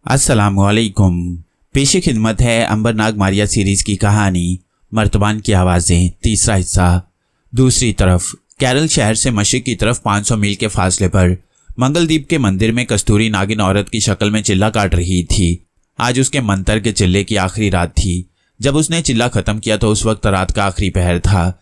अस्सलामुअलैकुम। पेशे खिदमत है अंबरनाग मारिया सीरीज की कहानी मर्तबान की आवाज़ें, तीसरा हिस्सा। दूसरी तरफ केरल शहर से मशरिक की तरफ 500 मील के फासले पर मंगलदीप के मंदिर में कस्तूरी नागिन औरत की शक्ल में चिल्ला काट रही थी। आज उसके मंतर के चिल्ले की आखिरी रात थी। जब उसने चिल्ला खत्म किया तो उस वक्त रात का आखिरी पहर था।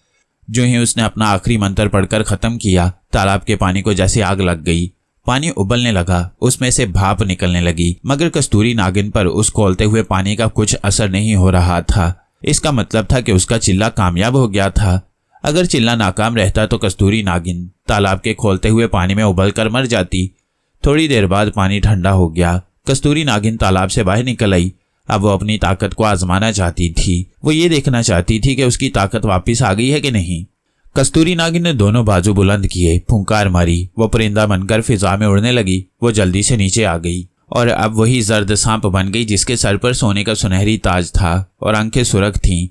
जो ही उसने अपना आखिरी मंत्र पढ़कर खत्म किया, तालाब के पानी को जैसे आग लग गई। पानी उबलने लगा, उसमें से भाप निकलने लगी, मगर कस्तूरी नागिन पर उस खौलते हुए पानी का कुछ असर नहीं हो रहा था। इसका मतलब था कि उसका चिल्ला कामयाब हो गया था। अगर चिल्ला नाकाम रहता तो कस्तूरी नागिन तालाब के खौलते हुए पानी में उबलकर मर जाती। थोड़ी देर बाद पानी ठंडा हो गया। कस्तूरी नागिन तालाब से बाहर निकल आई। अब वो अपनी ताकत को आजमाना चाहती थी। वो ये देखना चाहती थी कि उसकी ताकत वापस आ गई है कि नहीं। कस्तूरी नागिन ने दोनों बाजू बुलंद किए, फुंकार मारी। वो परिंदा बनकर फिजा में उड़ने लगी। वो जल्दी से नीचे आ गई और अब वही जर्द सांप बन गई जिसके सर पर सोने का सुनहरी ताज था और आंखें सुर्ख थीं।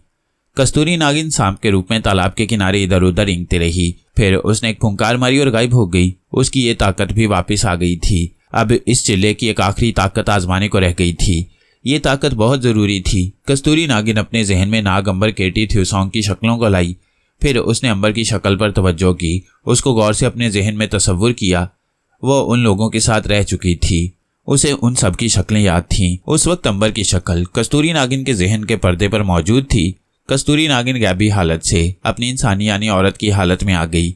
कस्तूरी नागिन सांप के रूप में तालाब के किनारे इधर उधर रेंगती रही। फिर उसने एक फुंकार मारी और गायब हो गई। उसकी ये ताकत भी वापस आ गई थी। अब इस चिल्ले की एक आखिरी ताकत आजमाने को रह गई थी। ये ताकत बहुत जरूरी थी। कस्तूरी नागिन अपने जहन में नाग, अंबर, केटी, थ्यूसोंग की शक्लों को लाई। फिर उसने अंबर की शक्ल पर तवज्जो की। उसको गौर से अपने जहन में तसव्वुर किया। वो उन लोगों के साथ रह चुकी थी। उसे उन सब की शक्लें याद थीं। उस वक्त अंबर की शक्ल कस्तूरी नागिन के जहन के पर्दे पर मौजूद थी। कस्तूरी नागिन गैबी हालत से अपनी इंसानी यानी औरत की हालत में आ गई।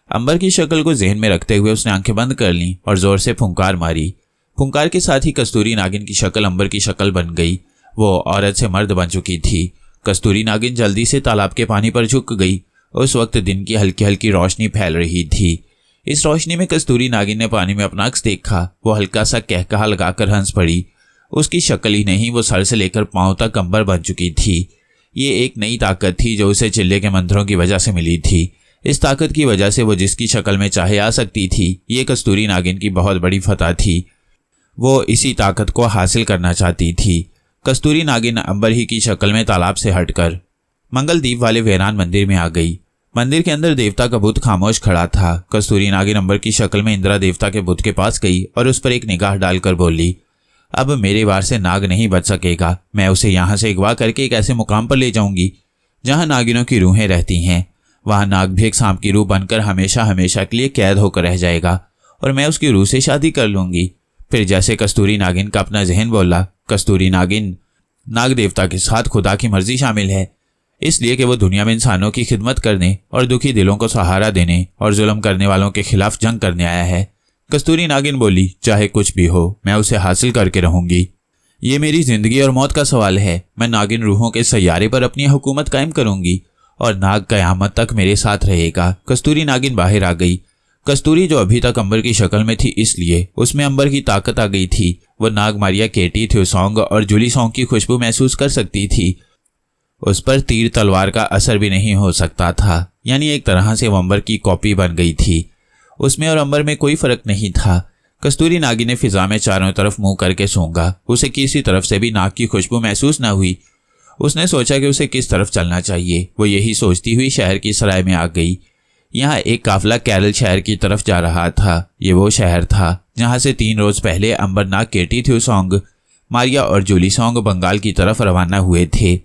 अंबर की शक्ल को जहन में रखते हुए उसने आंखें बंद कर लीं और जोर से फुंकार मारी। फुंकार के साथ ही कस्तूरी नागिन की शक्ल अंबर की शक्ल बन गई। वो औरत से मर्द बन चुकी थी। कस्तूरी नागिन जल्दी से तालाब के पानी पर झुक गई। उस वक्त दिन की हल्की हल्की रोशनी फैल रही थी। इस रोशनी में कस्तूरी नागिन ने पानी में अपना अक्स देखा। वो हल्का सा कहकहा लगाकर हंस पड़ी। उसकी शक्ल ही नहीं, वो सर से लेकर पांव तक अंबर बन चुकी थी। ये एक नई ताकत थी जो उसे चिल्ले के मंत्रों की वजह से मिली थी। इस ताकत की वजह से वो जिसकी शक्ल में चाहे आ सकती थी। ये कस्तूरी नागिन की बहुत बड़ी फतह थी। वो इसी ताकत को हासिल करना चाहती थी। कस्तूरी नागिन अंबर ही की शक्ल में तालाब से हटकर मंगलदीप वाले वीरान मंदिर में आ गई। मंदिर के अंदर देवता का बुत खामोश खड़ा था। कस्तूरी नागिन अंबर की शक्ल में इंदिरा देवता के बुत के पास गई और उस पर एक निगाह डालकर बोली, अब मेरे वार से नाग नहीं बच सकेगा। मैं उसे यहाँ से अगवा करके एक ऐसे मुकाम पर ले जाऊंगी जहाँ नागिनों की रूहें रहती हैं। वहाँ नाग भी एक सांप की रूह बनकर हमेशा हमेशा के लिए कैद होकर रह जाएगा और मैं उसकी रूह से शादी कर लूंगी। फिर जैसे कस्तूरी नागिन का अपना जहन बोला, कस्तूरी नागिन, नाग देवता के साथ खुदा की मर्जी शामिल है, इसलिए कि वो दुनिया में इंसानों की खिदमत करने और दुखी दिलों को सहारा देने और जुल्म करने वालों के खिलाफ जंग करने आया है। कस्तूरी नागिन बोली, चाहे कुछ भी हो, मैं उसे हासिल करके रहूंगी। ये मेरी जिंदगी और मौत का सवाल है। मैं नागिन रूहों के सैयारे पर अपनी हुकूमत कायम करूंगी और नाग कयामत तक मेरे साथ रहेगा। कस्तूरी नागिन बाहर आ गई। कस्तूरी जो अभी तक अंबर की शक्ल में थी, इसलिए उसमें अंबर की ताकत आ गई थी। वह नाग, मारिया, केटी, थ्यूसोंग और जुलीसोंग की खुशबू महसूस कर सकती थी। उस पर तीर तलवार का असर भी नहीं हो सकता था। यानी एक तरह से वो अंबर की कॉपी बन गई थी। उसमें और अंबर में कोई फर्क नहीं था। कस्तूरी नागिन ने फिजा में चारों तरफ मुंह करके सूंघा। उसे किसी तरफ से भी नाग की खुशबू महसूस न हुई। उसने सोचा कि उसे किस तरफ चलना चाहिए। वो यही सोचती हुई शहर की सराय में आ गई। यहाँ एक काफिला केरल शहर की तरफ जा रहा था। ये वो शहर था जहाँ से 3 रोज पहले अंबरनाग, केटी, थ्यूसोंग, मारिया और जुलीसोंग बंगाल की तरफ रवाना हुए थे।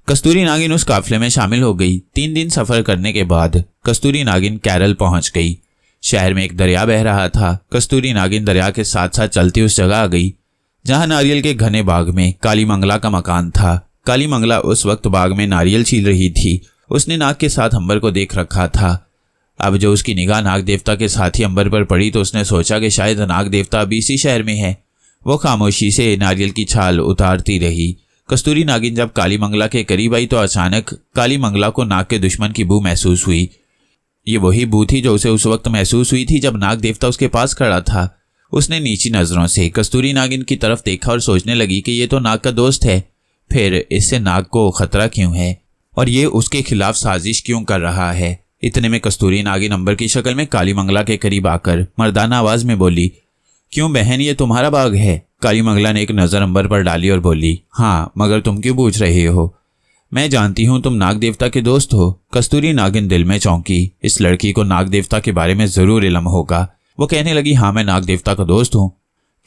कस्तूरी नागिन उस काफिले में शामिल हो गई। 3 दिन सफर करने के बाद कस्तूरी नागिन केरल पहुंच गई। शहर में एक दरिया बह रहा था। कस्तूरी नागिन दरिया के साथ साथ चलती उस जगह आ गई जहां नारियल के घने बाग में काली मंगला का मकान था। काली मंगला उस वक्त बाग में नारियल छील रही थी। उसने नाग के साथ अंबर को देख रखा था। अब जो उसकी निगाह नाग देवता के साथ ही अंबर पर पड़ी तो उसने सोचा कि शायद नाग देवता अभी इसी शहर में है। वो खामोशी से नारियल की छाल उतारती रही। कस्तूरी नागिन जब काली मंगला के करीब आई तो अचानक काली मंगला को नाग के दुश्मन की बू महसूस हुई। ये वही बू थी जो उसे उस वक्त महसूस हुई थी जब नाग देवता उसके पास खड़ा था। उसने नीची नजरों से कस्तूरी नागिन की तरफ देखा और सोचने लगी कि ये तो नाग का दोस्त है। फिर इससे नाग को खतरा क्यों है और ये उसके खिलाफ साजिश क्यों कर रहा है। इतने में कस्तूरी नागिन अंबर की शक्ल में काली मंगला के करीब आकर मर्दाना आवाज में बोली, क्यों बहन, ये तुम्हारा बाग है? काली मंगला ने एक नजर अंबर पर डाली और बोली, हाँ, मगर तुम क्यों पूछ रहे हो? मैं जानती हूँ तुम नाग देवता के दोस्त हो। कस्तूरी नागिन दिल में चौंकी। इस लड़की को नाग देवता के बारे में जरूर इल्म होगा। वो कहने लगी, हाँ, मैं नाग देवता का दोस्त हूँ।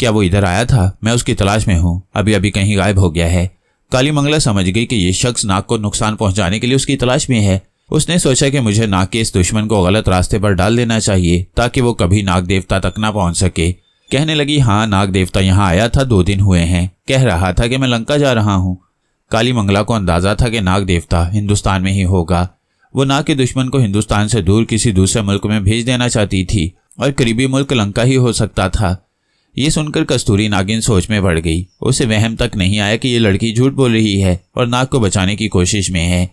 क्या वो इधर आया था? मैं उसकी तलाश में हूँ, अभी अभी कहीं गायब हो गया है। काली मंगला समझ गई कि ये शख्स नाग को नुकसान पहुंचाने के लिए उसकी तलाश में है। उसने सोचा कि मुझे नाग के इस दुश्मन को गलत रास्ते पर डाल देना चाहिए ताकि वो कभी नाग देवता तक ना पहुंच सके। कहने लगी, हाँ, नाग देवता यहाँ आया था, 2 दिन हुए हैं। कह रहा था कि मैं लंका जा रहा हूँ। काली मंगला को अंदाजा था कि नाग देवता हिंदुस्तान में ही होगा। वो नाग के दुश्मन को हिंदुस्तान से दूर किसी दूसरे मुल्क में भेज देना चाहती थी और करीबी मुल्क लंका ही हो सकता था। ये सुनकर कस्तूरी नागिन सोच में पड़ गई। उसे वहम तक नहीं आया कि ये लड़की झूठ बोल रही है और नाग को बचाने की कोशिश में है।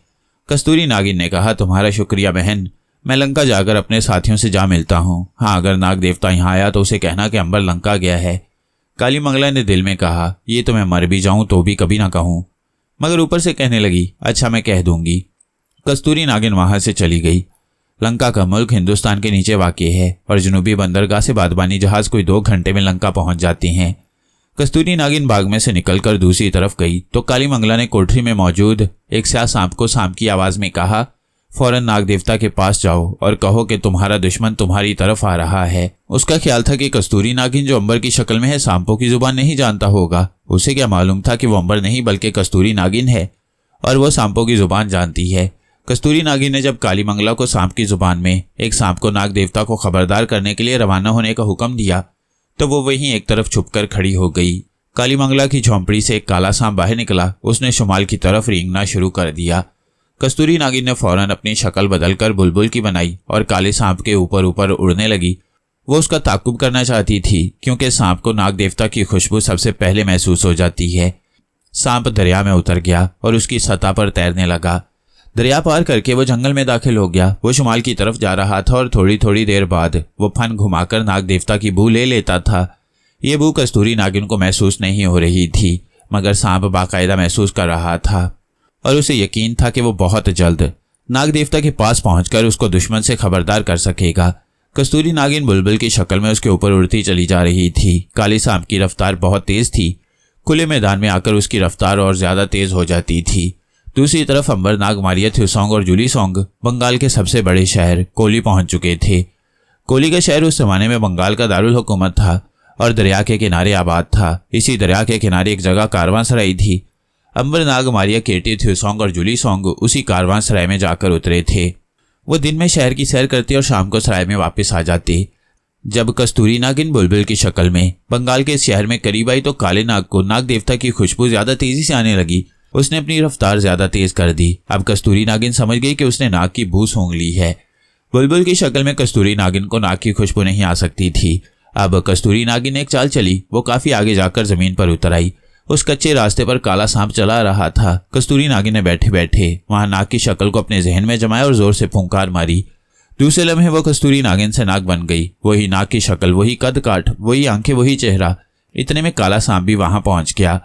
कस्तूरी नागिन ने कहा, तुम्हारा शुक्रिया बहन, मैं लंका जाकर अपने साथियों से जा मिलता हूँ। हाँ, अगर नाग देवता यहाँ आया तो उसे कहना कि अंबर लंका गया है। काली मंगला ने दिल में कहा, ये तो मैं मर भी जाऊं तो भी कभी ना कहूँ, मगर ऊपर से कहने लगी, अच्छा मैं कह दूंगी। कस्तूरी नागिन वहां से चली गई। लंका का मुल्क हिंदुस्तान के नीचे वाक़ है और जनूबी बंदरगाह से बादबानी जहाज कोई 2 घंटे में लंका पहुंच जाती हैं। कस्तूरी नागिन बाग में से निकलकर दूसरी तरफ गई तो काली मंगला ने कोठरी में मौजूद एक स्याह सांप को सांप की आवाज में कहा, फौरन नाग देवता के पास जाओ और कहो कि तुम्हारा दुश्मन तुम्हारी तरफ आ रहा है। उसका ख्याल था कि कस्तूरी नागिन जो अंबर की शक्ल में है सांपों की जुबान नहीं जानता होगा। उसे क्या मालूम था कि वो अंबर नहीं बल्कि कस्तूरी नागिन है और वो सांपों की जुबान जानती है। कस्तूरी नागिन ने जब काली मंगला को सांप की जुबान में एक सांप को नाग देवता को खबरदार करने के लिए रवाना होने का हुक्म दिया तो वो वहीं एक तरफ छुपकर खड़ी हो गई। काली मंगला की झोंपड़ी से एक काला सांप बाहर निकला। उसने शुमाल की तरफ रेंगना शुरू कर दिया। कस्तूरी नागिन ने फौरन अपनी शक्ल बदलकर बुलबुल की बनाई और काले सांप के ऊपर ऊपर उड़ने लगी। वो उसका ताकुब करना चाहती थी क्योंकि सांप को नाग देवता की खुशबू सबसे पहले महसूस हो जाती है। सांप दरिया में उतर गया और उसकी सतह पर तैरने लगा। दरिया पार करके वो जंगल में दाखिल हो गया। वो शुमाल की तरफ जा रहा था और थोड़ी थोड़ी देर बाद वो फन घुमाकर नाग देवता की बू ले लेता था। ये बू कस्तूरी नागिन को महसूस नहीं हो रही थी मगर सांप बाकायदा महसूस कर रहा था और उसे यकीन था कि वो बहुत जल्द नाग देवता के पास पहुंचकर उसको दुश्मन से खबरदार कर सकेगा। कस्तूरी नागिन बुलबुल की शक्ल में उसके ऊपर उड़ती चली जा रही थी। काले सांप की रफ्तार बहुत तेज थी। खुले मैदान में आकर उसकी रफ्तार और ज्यादा तेज हो जाती थी। दूसरी तरफ अंबरनाग, मारिया, थ्यूसोंग और जुलीसोंग बंगाल के सबसे बड़े शहर कोली पहुंच चुके थे। कोली का शहर उस जमाने में बंगाल का दारुल हुकूमत था और दरिया के किनारे आबाद था। इसी दरिया के किनारे एक जगह कारवांसराय थी। अंबरनाग, मारिया, केटी, थ्यूसोंग और जुलीसोंग उसी कारवांसराय में जाकर उतरे थे। वो दिन में शहर की सैर करते और शाम को सराय में वापस आ जाते। जब कस्तूरी नागिन बुलबुल की शक्ल में बंगाल के शहर में करीब आई तो काले नाग को नाग देवता की खुशबू ज्यादा तेजी से आने लगी। उसने अपनी रफ्तार ज्यादा तेज कर दी। अब कस्तूरी नागिन समझ गई कि उसने नाग की बू सूंघ ली है। बुलबुल की शक्ल में कस्तूरी नागिन को नाग की खुशबू नहीं आ सकती थी। अब कस्तूरी नागिन एक चाल चली। वो काफी आगे जाकर जमीन पर उतर आई। उस कच्चे रास्ते पर काला सांप चला रहा था। कस्तूरी नागिन ने बैठे बैठे वहां नाग की शक्ल को अपने जहन में जमाया और जोर से फुंकार मारी। दूसरे लम्हे वो कस्तूरी नागिन से नाग बन गई। वही नाग की शक्ल, वही कद काठ, वही आंखें, वही चेहरा। इतने में काला सांप भी वहां पहुंच गया।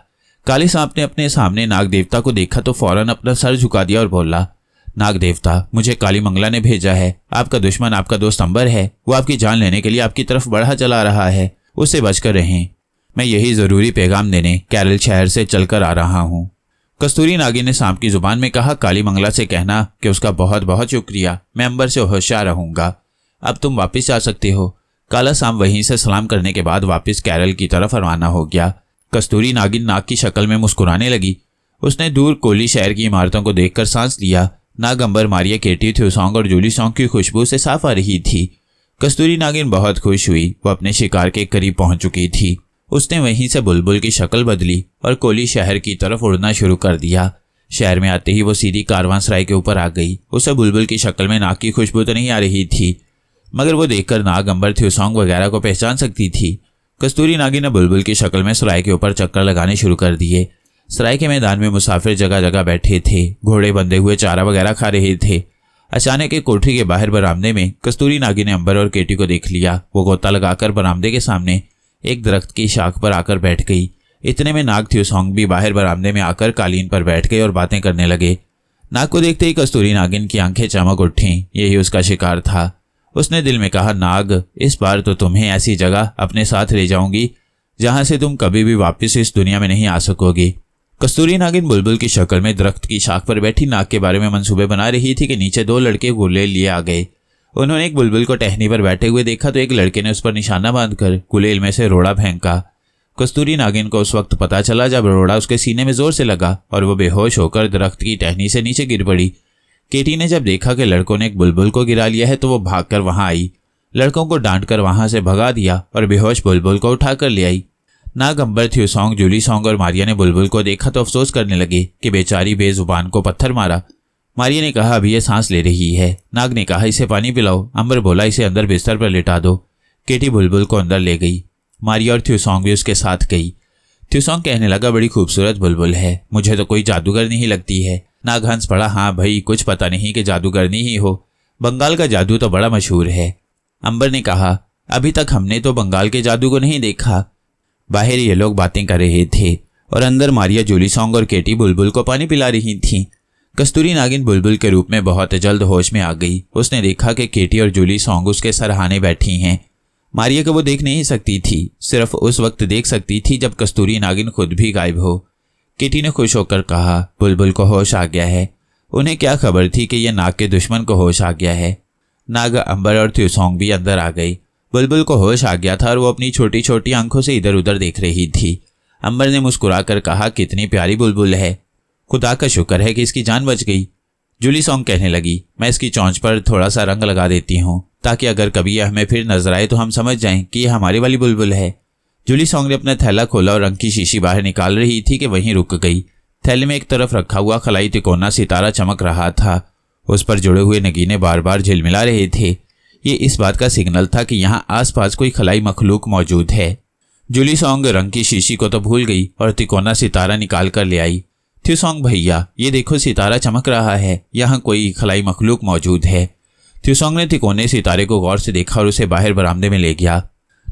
काले सांप ने अपने सामने नाग देवता को देखा तो फौरन अपना सर झुका दिया और बोला, नाग देवता, मुझे काली मंगला ने भेजा है। आपका दुश्मन आपका दोस्त अंबर है। वो आपकी जान लेने के लिए आपकी तरफ बढ़ा चला रहा है। उससे बचकर रहें। मैं यही जरूरी पैगाम देने केरल शहर से चलकर आ रहा हूँ। कस्तूरी नागिन ने सांप की जुबान में कहा, काली मंगला से कहना कि उसका बहुत बहुत शुक्रिया। मैं अंबर से होशियार रहूंगा। अब तुम वापस जा सकते हो। काला सांप वहीं से सलाम करने के बाद वापस केरल की तरफ रवाना हो गया। कस्तूरी नागिन नाग की शक्ल में मुस्कुराने लगी। उसने दूर कोली शहर की इमारतों को देखकर सांस लिया। नाग अंबर, मारिया, केटी, थ्यूसोंग और जुलीसोंग की खुशबू से साफ आ रही थी। कस्तूरी नागिन बहुत खुश हुई। वो अपने शिकार के करीब पहुंच चुकी थी। उसने वहीं से बुलबुल की शक्ल बदली और कोली शहर की तरफ उड़ना शुरू कर दिया। शहर में आते ही वो सीधी कारवांसराय के ऊपर आ गई। उसे बुलबुल की शक्ल में नाग की खुशबू तो नहीं आ रही थी मगर वो देखकर नाग, अंबर, थ्यूसोंग वगैरह को पहचान सकती थी। कस्तूरी नागिन ने बुलबुल की शक्ल में सराय के ऊपर चक्कर लगाने शुरू कर दिए। सराय के मैदान में मुसाफिर जगह जगह बैठे थे। घोड़े बंधे हुए चारा वगैरह खा रहे थे। अचानक एक कोठरी के बाहर बरामदे में कस्तूरी नागिन ने अंबर और केटी को देख लिया। वो गोता लगाकर बरामदे के सामने एक दरख्त की शाख पर आकर बैठ गई। इतने में नाग, थ्यूसोंग भी बाहर बरामदे में आकर कालीन पर बैठ गए और बातें करने लगे। नाग को देखते ही कस्तूरी नागिन की आंखें चमक उठी। यही उसका शिकार था। उसने दिल में कहा, नाग, इस बार तो तुम्हें ऐसी जगह अपने साथ ले जाऊंगी जहां से तुम कभी भी वापस इस दुनिया में नहीं आ सकोगी। कस्तूरी नागिन बुलबुल की शक्ल में दरख्त की शाख पर बैठी नाग के बारे में मंसूबे बना रही थी कि नीचे 2 लड़के गुलेल लिए आ गए। उन्होंने एक बुलबुल को टहनी पर बैठे हुए देखा तो एक लड़के ने उस पर निशाना बांधकर गुलेल में से रोड़ा फेंका। कस्तूरी नागिन को उस वक्त पता चला जब रोड़ा उसके सीने में जोर से लगा और वो बेहोश होकर दरख्त की टहनी से नीचे गिर पड़ी। केटी ने जब देखा कि लड़कों ने एक बुलबुल को गिरा लिया है तो वो भागकर वहां आई, लड़कों को डांटकर वहां से भगा दिया और बेहोश बुलबुल को उठाकर ले आई। नाग, अंबर, थ्यूसोंग, जूली सॉन्ग और मारिया ने बुलबुल को देखा तो अफसोस करने लगे कि बेचारी बेजुबान को पत्थर मारा। मारिया ने कहा अभी ये सांस ले रही है। नाग ने कहा इसे पानी पिलाओ। अंबर बोला इसे अंदर बिस्तर पर लिटा दो। केटी बुलबुल को अंदर ले गई। मारिया और थ्यूसोंग भी उसके साथ गई। थ्यूसोंग कहने लगा बड़ी खूबसूरत बुलबुल है, मुझे तो कोई जादूगर नहीं लगती है। नाग हंस पड़ा, हाँ भाई कुछ पता नहीं कि जादूगरनी ही हो, बंगाल का जादू तो बड़ा मशहूर है। अंबर ने कहा अभी तक हमने तो बंगाल के जादू को नहीं देखा। बाहर ये लोग बातें कर रहे थे और अंदर मारिया, जूली सॉन्ग और केटी बुलबुल को पानी पिला रही थीं। कस्तूरी नागिन बुलबुल के रूप में बहुत जल्द होश में आ गई। उसने देखा कि केटी और जूली सॉन्ग उसके सरहाने बैठी हैं। मारिया को वो देख नहीं सकती थी, सिर्फ उस वक्त देख सकती थी जब कस्तूरी नागिन खुद भी गायब हो। केटी ने खुश होकर कहा बुलबुल को होश आ गया है। उन्हें क्या खबर थी कि यह नाग के दुश्मन को होश आ गया है। नाग, अंबर और थ्यूसोंग भी अंदर आ गई। बुलबुल को होश आ गया था और वो अपनी छोटी छोटी आंखों से इधर उधर देख रही थी। अंबर ने मुस्कुराकर कहा कितनी प्यारी बुलबुल है, खुदा का शुक्र है कि इसकी जान बच गई। जूली सॉन्ग कहने लगी मैं इसकी चोंच पर थोड़ा सा रंग लगा देती हूँ ताकि अगर कभी यह हमें फिर नजर आए तो हम समझ जाएं कि यह हमारी वाली बुलबुल है। जूली सॉन्ग ने अपना थैला खोला और रंग की शीशी बाहर निकाल रही थी कि वहीं रुक गई। थैले में एक तरफ रखा हुआ खलाई तिकोना सितारा चमक रहा था। उस पर जुड़े हुए नगीने बार बार झिलमिला रहे थे। ये इस बात का सिग्नल था कि यहाँ आसपास कोई खलाई मखलूक मौजूद है। जूली सॉन्ग रंग की शीशी को तो भूल गई और तिकोना सितारा निकाल कर ले आई। थ्यूसोंग भैया ये देखो सितारा चमक रहा है, यहाँ कोई खलाई मखलूक मौजूद है। थ्यूसोंग ने तिकोने सितारे को गौर से देखा और उसे बाहर बरामदे में ले गया।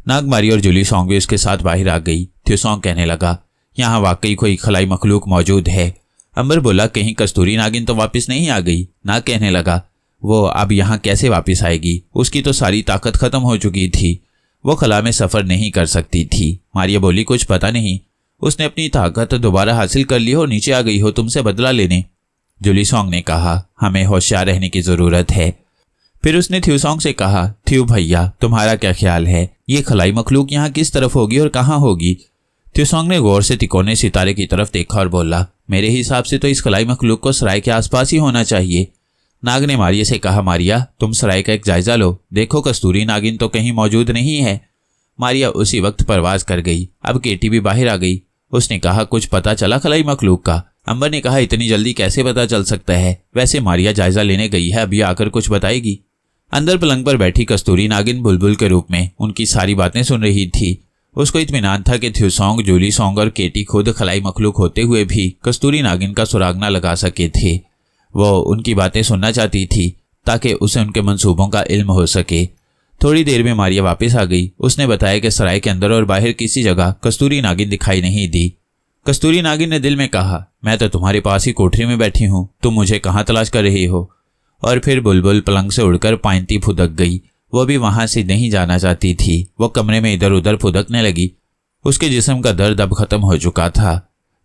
नाग, मारी और जूली सॉन्ग भी उसके साथ बाहर आ गई। थ्यूसोंग कहने लगा यहाँ वाकई कोई खलाई मखलूक मौजूद है। अंबर बोला कहीं कस्तूरी नागिन तो वापस नहीं आ गई। नाग कहने लगा वो अब यहाँ कैसे वापस आएगी, उसकी तो सारी ताकत खत्म हो चुकी थी, वो खला में सफर नहीं कर सकती थी। मारिया बोली कुछ पता नहीं, उसने अपनी ताकत दोबारा हासिल कर ली हो, नीचे आ गई हो तुमसे बदला लेने। जूली सॉन्ग ने कहा हमें होशियार रहने की जरूरत है। फिर उसने थ्यूसोंग से कहा थ्यू भैया तुम्हारा क्या ख्याल है, ये खलाई मखलूक यहाँ किस तरफ होगी और कहाँ होगी। थ्यूसोंग ने गौर से तिकोने सितारे की तरफ देखा और बोला मेरे हिसाब से तो इस खलाई मखलूक को सराय के आसपास ही होना चाहिए। नाग ने मारिया से कहा मारिया तुम सराय का एक जायजा लो, देखो कस्तूरी नागिन तो कहीं मौजूद नहीं है। मारिया उसी वक्त परवाज कर गई। अब केटी भी बाहर आ गई। उसने कहा कुछ पता चला खलाई मखलूक का। अंबर ने कहा इतनी जल्दी कैसे पता चल सकता है, वैसे मारिया जायजा लेने गई है, अभी आकर कुछ बताएगी। अंदर पलंग पर बैठी कस्तूरी नागिन बुलबुल के रूप में उनकी सारी बातें सुन रही थी। उसको इत्मीनान था कि थ्यूसोंग, जूली सॉन्ग और केटी खुद खलाई मखलूक होते हुए भी कस्तूरी नागिन का सुराग न लगा सके थे। वो उनकी बातें सुनना चाहती थी ताकि उसे उनके मंसूबों का इल्म हो सके। थोड़ी देर में मारिया वापस आ गई। उसने बताया कि सराय के अंदर और बाहर किसी जगह कस्तूरी नागिन दिखाई नहीं दी। कस्तूरी नागिन ने दिल में कहा मैं तो तुम्हारे पास ही कोठरी में बैठी हूँ, तुम मुझे कहाँ तलाश कर रही हो। और फिर बुलबुल पलंग से उड़कर पाइंती फुदक गई। वो भी वहां से नहीं जाना चाहती थी। वो कमरे में इधर उधर फुदकने लगी। उसके जिस्म का दर्द अब खत्म हो चुका था।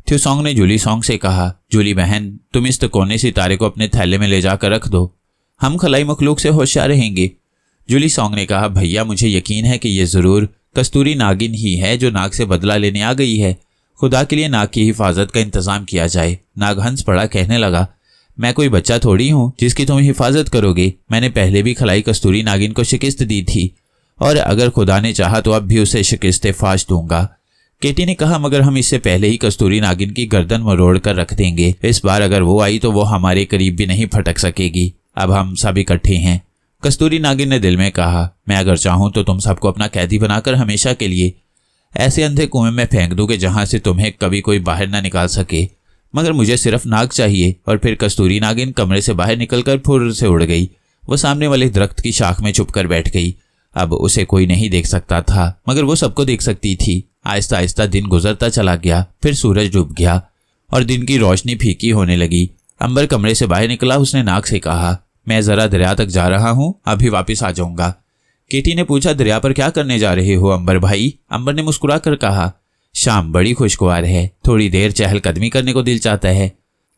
थ्यूसोंग ने जूली सॉन्ग से कहा जूली बहन तुम इस तिकोने सितारे को अपने थैले में ले जाकर रख दो, हम खलाई मखलूक से होशियार रहेंगे। जूली सॉन्ग ने कहा भैया मुझे यकीन है कि ये जरूर कस्तूरी नागिन ही है जो नाग से बदला लेने आ गई है, खुदा के लिए नाग की हिफाजत का इंतजाम किया जाए। नाग हंस पड़ा, कहने लगा मैं कोई बच्चा थोड़ी हूँ जिसकी तुम हिफाजत करोगे, मैंने पहले भी खलाई कस्तूरी नागिन को शिकस्त दी थी और अगर खुदा ने चाहा तो अब भी उसे शिकस्त फाश दूंगा। केटी ने कहा मगर हम इससे पहले ही कस्तूरी नागिन की गर्दन मरोड़ कर रख देंगे, इस बार अगर वो आई तो वो हमारे करीब भी नहीं फटक सकेगी, अब हम सब इकट्ठे हैं। कस्तूरी नागिन ने दिल में कहा मैं अगर चाहूं तो तुम सबको अपना कैदी बनाकर हमेशा के लिए ऐसे अंधे कुएं में फेंक दूं कि जहां से तुम्हें कभी कोई बाहर ना निकाल सके, मगर मुझे सिर्फ नाग चाहिए। और फिर कस्तूरी नागिन कमरे से बाहर निकलकर फुर्र से उड़ गई। वो सामने वाले दरख्त की शाख में छुपकर बैठ गई। अब उसे कोई नहीं देख सकता था मगर वो सबको देख सकती थी। आहिस्ता आहिस्ता दिन गुजरता चला गया, फिर सूरज डूब गया और दिन की रोशनी फीकी होने लगी। अंबर कमरे से बाहर निकला। उसने नाग से कहा मैं जरा दरिया तक जा रहा हूँ, अभी वापस आ जाऊंगा। केटी ने पूछा दरिया पर क्या करने जा रहे हो अंबर भाई। अंबर ने मुस्कुरा कर कहा शाम बड़ी खुशगवार है, थोड़ी देर चहलकदमी करने को दिल चाहता है।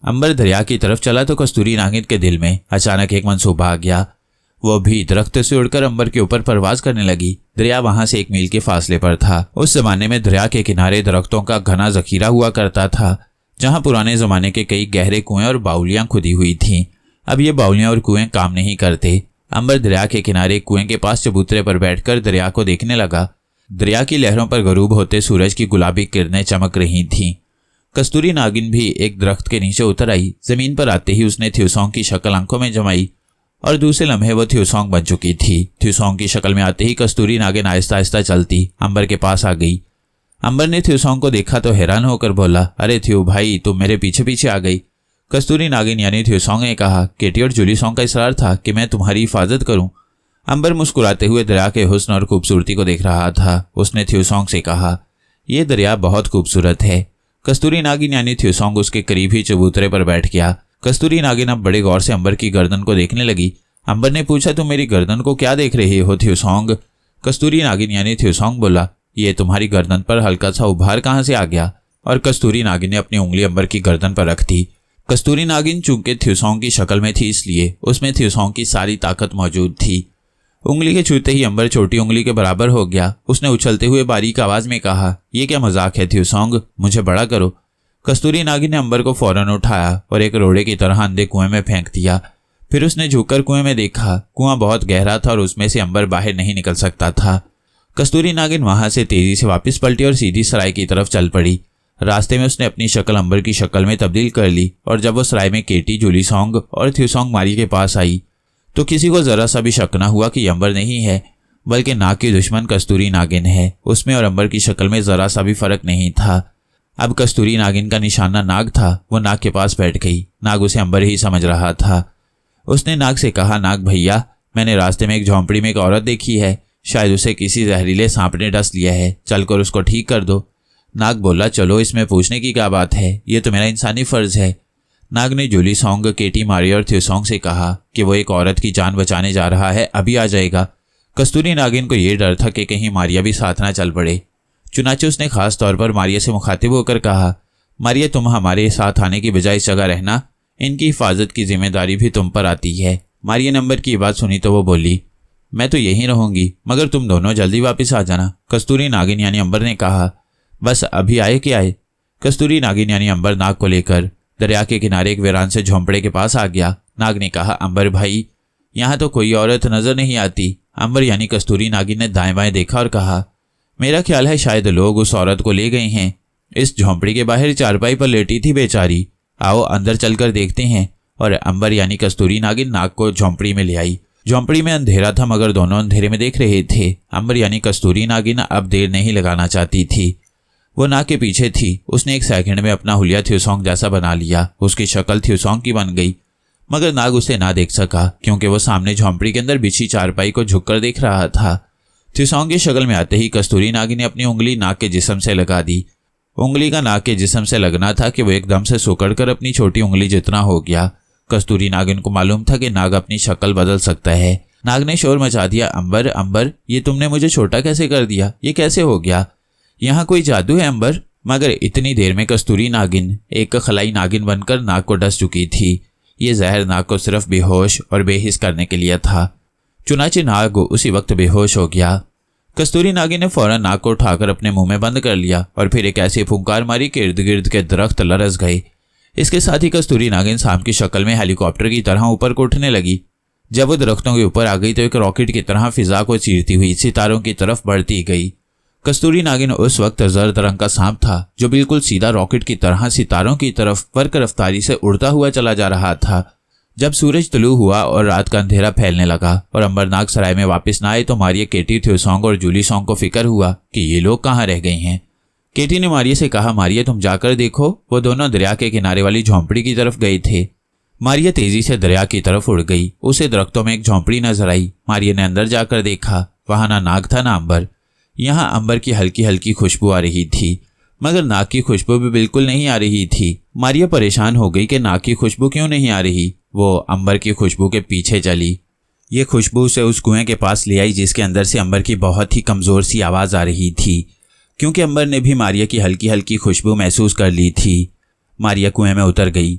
अंबर दरिया की तरफ चला तो कस्तूरी नागिन के दिल में अचानक एक मंसूबा आ गया। वो भी दरख्त से उड़कर अंबर के ऊपर परवाज करने लगी। दरिया वहां से 1 मील के फासले पर था। उस जमाने में दरिया के किनारे दरख्तों का घना जखीरा हुआ करता था, जहां पुराने जमाने के कई गहरे कुएं और बाउलियां खुदी हुई थीं। अब ये बाउलियां और कुएं काम नहीं करते। अंबर दरिया के किनारे कुएं के पास चबूतरे पर बैठकर दरिया को देखने लगा। दरिया की लहरों पर गरूब होते सूरज की गुलाबी किरणें चमक रही थीं। कस्तूरी नागिन भी एक दरख्त के नीचे उतर आई। जमीन पर आते ही उसने थ्यूसोंग की शक्ल आंखों में जमाई और दूसरे लम्हे वो थ्यूसोंग बन चुकी थी। थ्यूसोंग की शक्ल में आते ही कस्तूरी नागिन आहिस्ता आहिस्ता चलती अंबर के पास आ गई। अंबर ने थ्यूसोंग को देखा तो हैरान होकर बोला, अरे थ्यू भाई, तुम मेरे पीछे पीछे आ गई। कस्तूरी नागिन यानी थ्यूसोंग ने कहा, केटी और जूली सॉन्ग का इसरार था कि मैं तुम्हारी हिफाजत करूं। अंबर मुस्कुराते हुए दरिया के हुस्न और खूबसूरती को देख रहा था। उसने थ्यूसोंग से कहा, यह दरिया बहुत खूबसूरत है। कस्तूरी नागिन यानी थ्यूसोंग उसके करीब ही चबूतरे पर बैठ गया। कस्तूरी नागिन अब बड़े गौर से अंबर की गर्दन को देखने लगी। अंबर ने पूछा, तुम मेरी गर्दन को क्या देख रही हो थ्यूसोंग? कस्तूरी नागिन यानी थ्यूसोंग बोला, ये तुम्हारी गर्दन पर हल्का सा उभार कहाँ से आ गया? और कस्तूरी नागिन ने अपनी उंगली अंबर की गर्दन पर रख दी। कस्तूरी नागिन चूंकि थ्यूसोंग की शक्ल में थी, इसलिए उसमें थ्यूसोंग की सारी ताकत मौजूद थी। उंगली के छूते ही अंबर छोटी उंगली के बराबर हो गया। उसने उछलते हुए बारीक आवाज में कहा, यह क्या मजाक है थ्यूसोंग, मुझे बड़ा करो। कस्तूरी नागिन ने अंबर को फौरन उठाया और एक रोड़े की तरह अंधे कुएं में फेंक दिया। फिर उसने झुककर कुएं में देखा। कुआं बहुत गहरा था और उसमें से अंबर बाहर नहीं निकल सकता था। कस्तूरी नागिन वहां से तेजी से वापस पलटी और सीधी सराय की तरफ चल पड़ी। रास्ते में उसने अपनी शक्ल अंबर की शक्ल में तब्दील कर ली और जब वो सराय में केटी, जूली सॉन्ग और थ्यूसोंग मारिया के पास आई तो किसी को जरा सा भी शक न हुआ कि अंबर नहीं है, बल्कि नाग की दुश्मन कस्तूरी नागिन है। उसमें और अंबर की शक्ल में जरा सा भी फर्क नहीं था। अब कस्तूरी नागिन का निशाना नाग था। वो नाग के पास बैठ गई। नाग उसे अंबर ही समझ रहा था। उसने नाग से कहा, नाग भैया, मैंने रास्ते में एक झोंपड़ी में एक औरत देखी है। शायद उसे किसी जहरीले सांप ने डस लिया है। चलकर उसको ठीक कर दो। नाग बोला, चलो, इसमें पूछने की क्या बात है, ये तो मेरा इंसानी फर्ज है। नाग ने जूली सॉन्ग, केटी, मारिया और थ्यूसोंग से कहा कि वो एक औरत की जान बचाने जा रहा है, अभी आ जाएगा। कस्तूरी नागिन को यह डर था कि कहीं मारिया भी साथ ना चल पड़े। चुनाचे उसने खास तौर पर मारिया से मुखातिब होकर कहा, मारिया, तुम हमारे साथ आने की बजाय इस जगह रहना। इनकी हिफाजत की जिम्मेदारी भी तुम पर आती है। मारिया ने अंबर की बात सुनी तो वो बोली, मैं तो यहीं रहूंगी, मगर तुम दोनों जल्दी वापस आ जाना। कस्तूरी नागिन यानी अंबर ने कहा, बस अभी आए कि आए। कस्तूरी नागिन यानी अंबर नाग को लेकर दरिया के किनारे एक वीरान से झोंपड़े के पास आ गया। नाग ने कहा, अंबर भाई, यहाँ तो कोई औरत नजर नहीं आती। अंबर यानी कस्तूरी नागिन ने दाएं बाएं देखा और कहा, मेरा ख्याल है शायद लोग उस औरत को ले गए हैं। इस झोंपड़ी के बाहर चारपाई पर लेटी थी बेचारी। आओ अंदर चलकर देखते हैं। और अंबर यानी कस्तूरी नागिन नाग को झोंपड़ी में ले आई। झोंपड़ी में अंधेरा था, मगर दोनों अंधेरे में देख रहे थे। अंबर यानी कस्तूरी नागिन अब देर नहीं लगाना चाहती थी। वो नाग के पीछे थी। उसने एक सेकंड में अपना हुलिया थ्यूसोंग जैसा बना लिया। उसकी शक्ल थ्यूसोंग की बन गई, मगर नाग उसे ना देख सका क्योंकि वो सामने झोंपड़ी के अंदर बिछी चारपाई को झुककर देख रहा था। थ्यूसोंग की शक्ल में आते ही कस्तूरी नागिन ने अपनी उंगली नाग के जिस्म से लगा दी। उंगली का नाग के जिस्म से लगना था कि वो एकदम से सुकड़कर अपनी छोटी उंगली जितना हो गया। कस्तूरी नागिन को मालूम था कि नाग अपनी शक्ल बदल सकता है। नाग ने शोर मचा दिया, अंबर, अंबर, ये तुमने मुझे छोटा कैसे कर दिया? ये कैसे हो गया? यहाँ कोई जादू है अंबर? मगर इतनी देर में कस्तूरी नागिन एक खलाई नागिन बनकर नाग को डस चुकी थी। ये जहर नाग को सिर्फ बेहोश और बेहिस करने के लिए था। चुनाचे नाग उसी वक्त बेहोश हो गया। कस्तूरी नागिन ने फौरन नाग को उठाकर अपने मुंह में बंद कर लिया और फिर एक ऐसी फुंकार मारी कि इर्द गिर्द के दरख्त लरस गए। इसके साथ ही कस्तूरी नागिन सांप की शक्ल में हेलीकॉप्टर की तरह ऊपर को उठने लगी। जब वो दरख्तों के ऊपर आ गई तो एक रॉकेट की तरह फिजा को चीरती हुई सितारों की तरफ बढ़ती गई। कस्तूरी नागिन उस वक्त जर्द रंग का सांप था जो बिल्कुल सीधा रॉकेट की तरह सितारों की तरफ बर्क रफ्तारी से उड़ता हुआ चला जा रहा था। जब सूरज तुलू हुआ और रात का अंधेरा फैलने लगा और अंबरनाग सराय में वापस न आए तो मारिया, केटी, थ्यूसोंग और जूली सॉन्ग को फिक्र हुआ कि ये लोग कहाँ रह गए हैं। केटी ने मारिया से कहा, मारिया तुम जाकर देखो। वो दोनों दरिया के किनारे वाली झोंपड़ी की तरफ गए थे। मारिया तेजी से दरिया की तरफ उड़ गई। उसे दरख्तों में एक झोंपड़ी नजर आई। मारिया ने अंदर जाकर देखा, वहां ना नाग था ना अंबर। यहाँ अंबर की हल्की हल्की खुशबू आ रही थी, मगर नाग की खुशबू भी बिल्कुल नहीं आ रही थी। मारिया परेशान हो गई कि नाग की खुशबू क्यों नहीं आ रही। वो अंबर की खुशबू के पीछे चली। ये खुशबू उसे उस कुएं के पास ले आई जिसके अंदर से अंबर की बहुत ही कमज़ोर सी आवाज़ आ रही थी, क्योंकि अंबर ने भी मारिया की हल्की हल्की खुशबू महसूस कर ली थी। मारिया कुएं में उतर गई।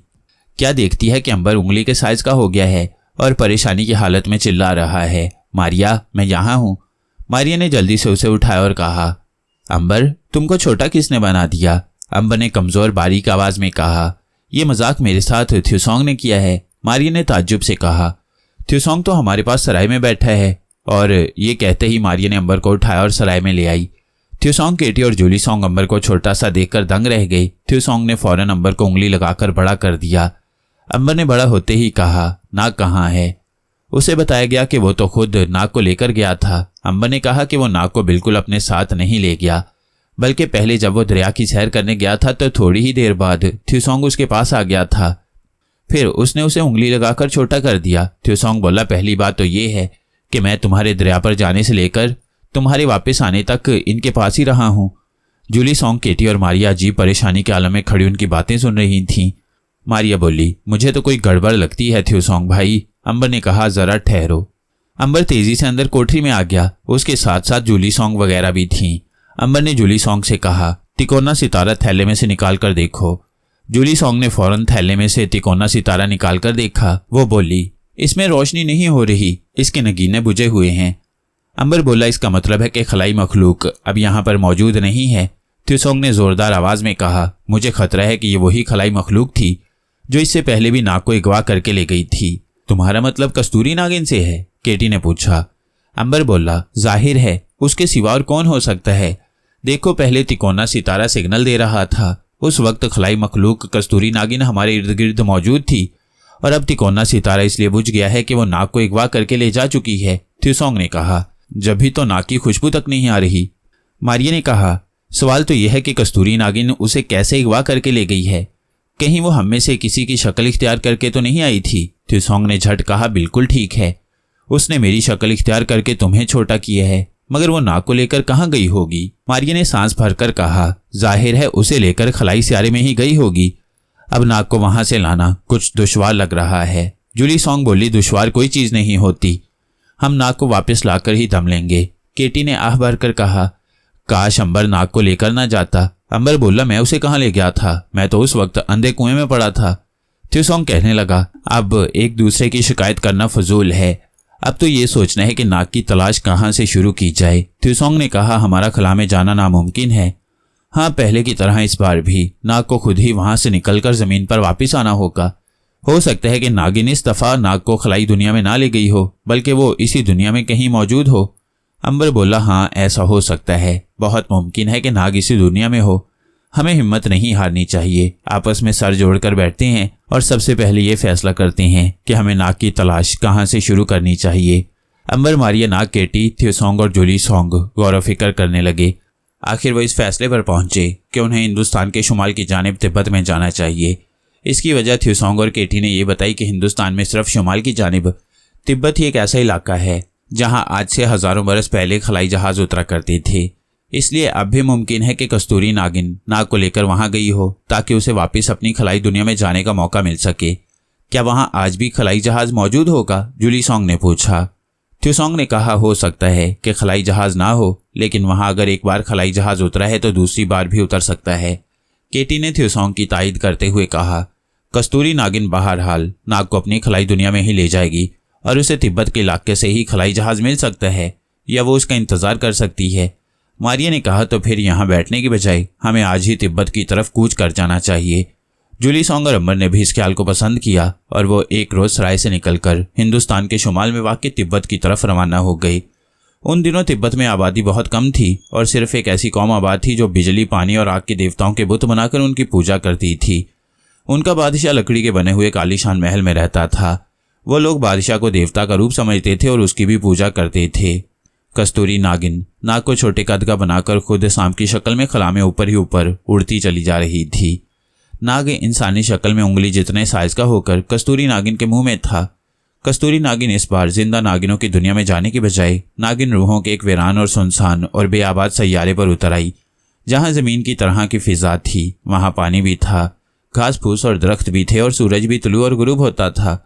क्या देखती है कि अंबर उंगली के साइज का हो गया है और परेशानी की हालत में चिल्ला रहा है, मारिया मैं यहाँ हूँ। मारिया ने जल्दी से उसे उठाया और कहा, अंबर तुमको छोटा किसने बना दिया? अंबर ने कमजोर बारीक आवाज में कहा, यह मजाक मेरे साथ थ्यूसोंग ने किया है। मारिया ने ताज्जुब से कहा, थ्यूसोंग तो हमारे पास सराय में बैठा है। और ये कहते ही मारिया ने अंबर को उठाया और सराय में ले आई। थ्यूसोंग, केटी और जूली सॉन्ग अंबर को छोटा सा देखकर दंग रह गई। थ्यूसोंग ने फौरन अंबर को उंगली लगाकर बड़ा कर दिया। अंबर ने बड़ा होते ही कहा, नाग कहाँ है? उसे बताया गया कि वो तो खुद नाग को लेकर गया था। अंबर ने कहा कि वो नाग को बिल्कुल अपने साथ नहीं ले गया, बल्कि पहले जब वो दरिया की सैर करने गया था तो थोड़ी ही देर बाद थ्यूसोंग उसके पास आ गया था। फिर उसने उसे उंगली लगाकर छोटा कर दिया। थ्यूसोंग बोला, पहली बात तो ये है कि मैं तुम्हारे दरिया पर जाने से लेकर तुम्हारे वापस आने तक इनके पास ही रहा हूँ। जूली सॉन्ग, केटी और मारिया अजीब परेशानी के आलम में खड़ी उनकी बातें सुन रही थीं। मारिया बोली, मुझे तो कोई गड़बड़ लगती है थ्यूसोंग भाई। अंबर ने कहा, जरा ठहरो। अंबर तेजी से अंदर कोठरी में आ गया। उसके साथ साथ जूली सॉन्ग वगैरह भी थीं। अंबर ने जूली सॉन्ग से कहा, तिकोना सितारा थैले में से निकाल कर देखो। जूली सॉन्ग ने फौरन थैले में से तिकोना सितारा निकाल कर देखा। वो बोली, इसमें रोशनी नहीं हो रही, इसके नगीने बुझे हुए हैं। अंबर बोला, इसका मतलब है कि खलाई मखलूक अब यहाँ पर मौजूद नहीं है। थ्यूसोंग ने जोरदार आवाज में कहा, मुझे खतरा है कि ये वही खलाई मखलूक थी जो इससे पहले भी नाग को अगवा करके ले गई थी। तुम्हारा मतलब कस्तूरी नागिन से है? केटी ने पूछा। अंबर बोला, जाहिर है, उसके सिवा और कौन हो सकता है? देखो, पहले तिकोना सितारा सिग्नल दे रहा था। उस वक्त खलाई मखलूक कस्तूरी नागिन हमारे इर्द गिर्द मौजूद थी और अब तिकोना सितारा इसलिए बुझ गया है कि वो नाग को अगवा करके ले जा चुकी है। थ्यूसोंग ने कहा, जब भी तो नाग की खुशबू तक नहीं आ रही। मारिया ने कहा, सवाल तो यह है कि कस्तूरी नागिन उसे कैसे अगवा करके ले गई है? कहीं वो हम में से किसी की शक्ल इख्तियार करके तो नहीं आई थी? थ्यूसोंग ने झट कहा, बिल्कुल ठीक है, उसने मेरी शक्ल इख्तियार करके तुम्हें छोटा किया है, मगर वो नाग को लेकर कहाँ गई होगी? मारिया ने सांस भरकर कहा, जाहिर है उसे लेकर खलाई सियारे में ही गई होगी। अब नाग को वहां से लाना कुछ दुश्वार लग रहा है। जूली सॉन्ग बोली, दुश्वार कोई चीज नहीं होती, हम नाग को वापस लाकर ही दम लेंगे। केटी ने आह भरकर कहा, काश अंबर नाग को लेकर ना जाता। अंबर बोला, मैं उसे कहाँ ले गया था? मैं तो उस वक्त अंधे कुएं में पड़ा था। थ्यूसोंग कहने लगा, अब एक दूसरे की शिकायत करना फजूल है, अब तो ये सोचना है कि नाग की तलाश कहाँ से शुरू की जाए। थ्यूसोंग ने कहा, हमारा खला में जाना नामुमकिन है। हाँ, पहले की तरह इस बार भी नाग को खुद ही वहां से निकलकर जमीन पर वापस आना होगा। हो सकता है कि नागिन इस दफा नाग को खलाई दुनिया में ना ले गई हो, बल्कि वो इसी दुनिया में कहीं मौजूद हो। अंबर बोला, हाँ ऐसा हो सकता है, बहुत मुमकिन है कि नाग इसी दुनिया में हो। हमें हिम्मत नहीं हारनी चाहिए। आपस में सर जोड़कर बैठते हैं और सबसे पहले ये फैसला करते हैं कि हमें नाग की तलाश कहाँ से शुरू करनी चाहिए। अंबर, मारिया, नाग, केटी, थ्यूसोंग और जूली सॉन्ग गौर फिक्र करने लगे। आखिर वो इस फैसले पर पहुंचे कि उन्हें हिंदुस्तान के शुमाल की जानिब तिब्बत में जाना चाहिए। इसकी वजह थ्यूसोंग और केटी ने यह बताई कि हिंदुस्तान में सिर्फ शुमाल की जानिब तिब्बत ही एक ऐसा इलाका है जहां आज से हजारों बरस पहले खलाई जहाज उतरा करते थे। इसलिए अब भी मुमकिन है कि कस्तूरी नागिन नाग को लेकर वहां गई हो ताकि उसे वापस अपनी खलाई दुनिया में जाने का मौका मिल सके। क्या वहां आज भी खलाई जहाज मौजूद होगा? जूली सॉन्ग ने पूछा। थ्यूसोंग ने कहा, हो सकता है कि खलाई जहाज ना हो, लेकिन वहां अगर एक बार खलाई जहाज उतरा है तो दूसरी बार भी उतर सकता है। केटी ने थ्यूसोंग की तायद करते हुए कहा, कस्तूरी नागिन बहरहाल नाग को अपनी खलाई दुनिया में ही ले जाएगी और उसे तिब्बत के इलाके से ही खलाई जहाज मिल सकता है या वो उसका इंतजार कर सकती है। मारिया ने कहा, तो फिर यहाँ बैठने की बजाय हमें आज ही तिब्बत की तरफ कूच कर जाना चाहिए। जूली सॉन्ग और अंबर ने भी इस ख्याल को पसंद किया और वो एक रोज सराय से निकलकर हिंदुस्तान के शुमाल में वाक़ तिब्बत की तरफ रवाना हो गई। उन दिनों तिब्बत में आबादी बहुत कम थी और सिर्फ एक ऐसी कौम आबाद थी जो बिजली, पानी और आग के देवताओं के बुत बनाकर उनकी पूजा करती थी। उनका बादशाह लकड़ी के बने हुए कालीशान महल में रहता था। वो लोग बादशाह को देवता का रूप समझते थे और उसकी भी पूजा करते थे। कस्तूरी नागिन नाग को छोटे कद का बनाकर खुद सांप की शक्ल में खला में ऊपर ही ऊपर उड़ती चली जा रही थी। नाग इंसानी शक्ल में उंगली जितने साइज का होकर कस्तूरी नागिन के मुंह में था। कस्तूरी नागिन इस बार जिंदा नागिनों की दुनिया में जाने की बजाय नागिन रूहों के एक वीरान और सुनसान और बेआबाद सैयारे पर उतर आई, जहां जमीन की तरह की फिजा थी। वहां पानी भी था, घास फूस और दरख्त भी थे और सूरज भी तुलू और गुरूब होता था।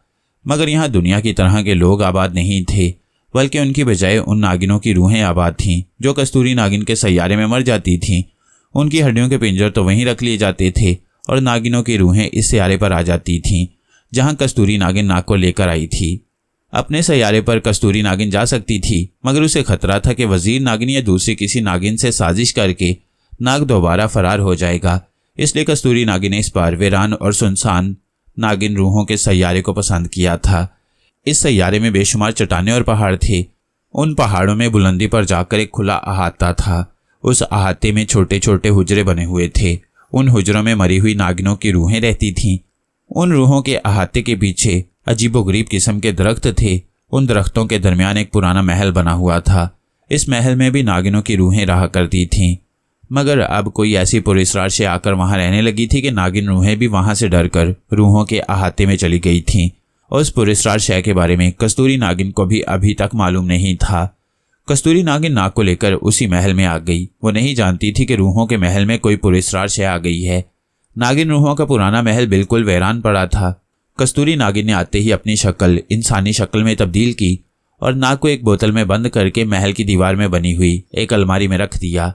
मगर यहाँ दुनिया की तरह के लोग आबाद नहीं थे, बल्कि उनकी बजाय उन नागिनों की रूहें आबाद थीं जो कस्तूरी नागिन के सैयारे में मर जाती थीं। उनकी हड्डियों के पिंजर तो वहीं रख लिए जाते थे और नागिनों की रूहें इस सैयारे पर आ जाती थीं जहां कस्तूरी नागिन नाग को लेकर आई थी। अपने सैयारे पर कस्तूरी नागिन जा सकती थी, मगर उसे खतरा था कि वजीर नागिन या दूसरी किसी नागिन से साजिश करके नाग दोबारा फरार हो जाएगा। इसलिए कस्तूरी नागिन ने इस बार वीरान और सुनसान नागिन रूहों के सैयारे को पसंद किया था। इस सैयारे में बेशुमार चट्टानें और पहाड़ थे। उन पहाड़ों में बुलंदी पर जाकर एक खुला अहाता था। उस अहाते में छोटे छोटे हुजरे बने हुए थे। उन हुजरों में मरी हुई नागिनों की रूहें रहती थीं। उन रूहों के अहाते के पीछे अजीबोगरीब किस्म के दरख्त थे। उन दरख्तों के दरमियान एक पुराना महल बना हुआ था। इस महल में भी नागिनों की रूहें रहा करती थीं, मगर अब कोई ऐसी पुरस्कार से आकर वहां रहने लगी थी कि नागिन रूहें भी वहां से डरकर रूहों के अहाते में चली गई थीं। और उस पुरस्कार शय के बारे में कस्तूरी नागिन को भी अभी तक मालूम नहीं था। कस्तूरी नागिन नाग को लेकर उसी महल में आ गई। वो नहीं जानती थी कि रूहों के महल में कोई पुरस्कार शय आ गई है। नागिन रूहों का पुराना महल बिल्कुल वीरान पड़ा था। कस्तूरी नागिन ने आते ही अपनी शक्ल इंसानी शक्ल में तब्दील की और नाग को एक बोतल में बंद करके महल की दीवार में बनी हुई एक अलमारी में रख दिया।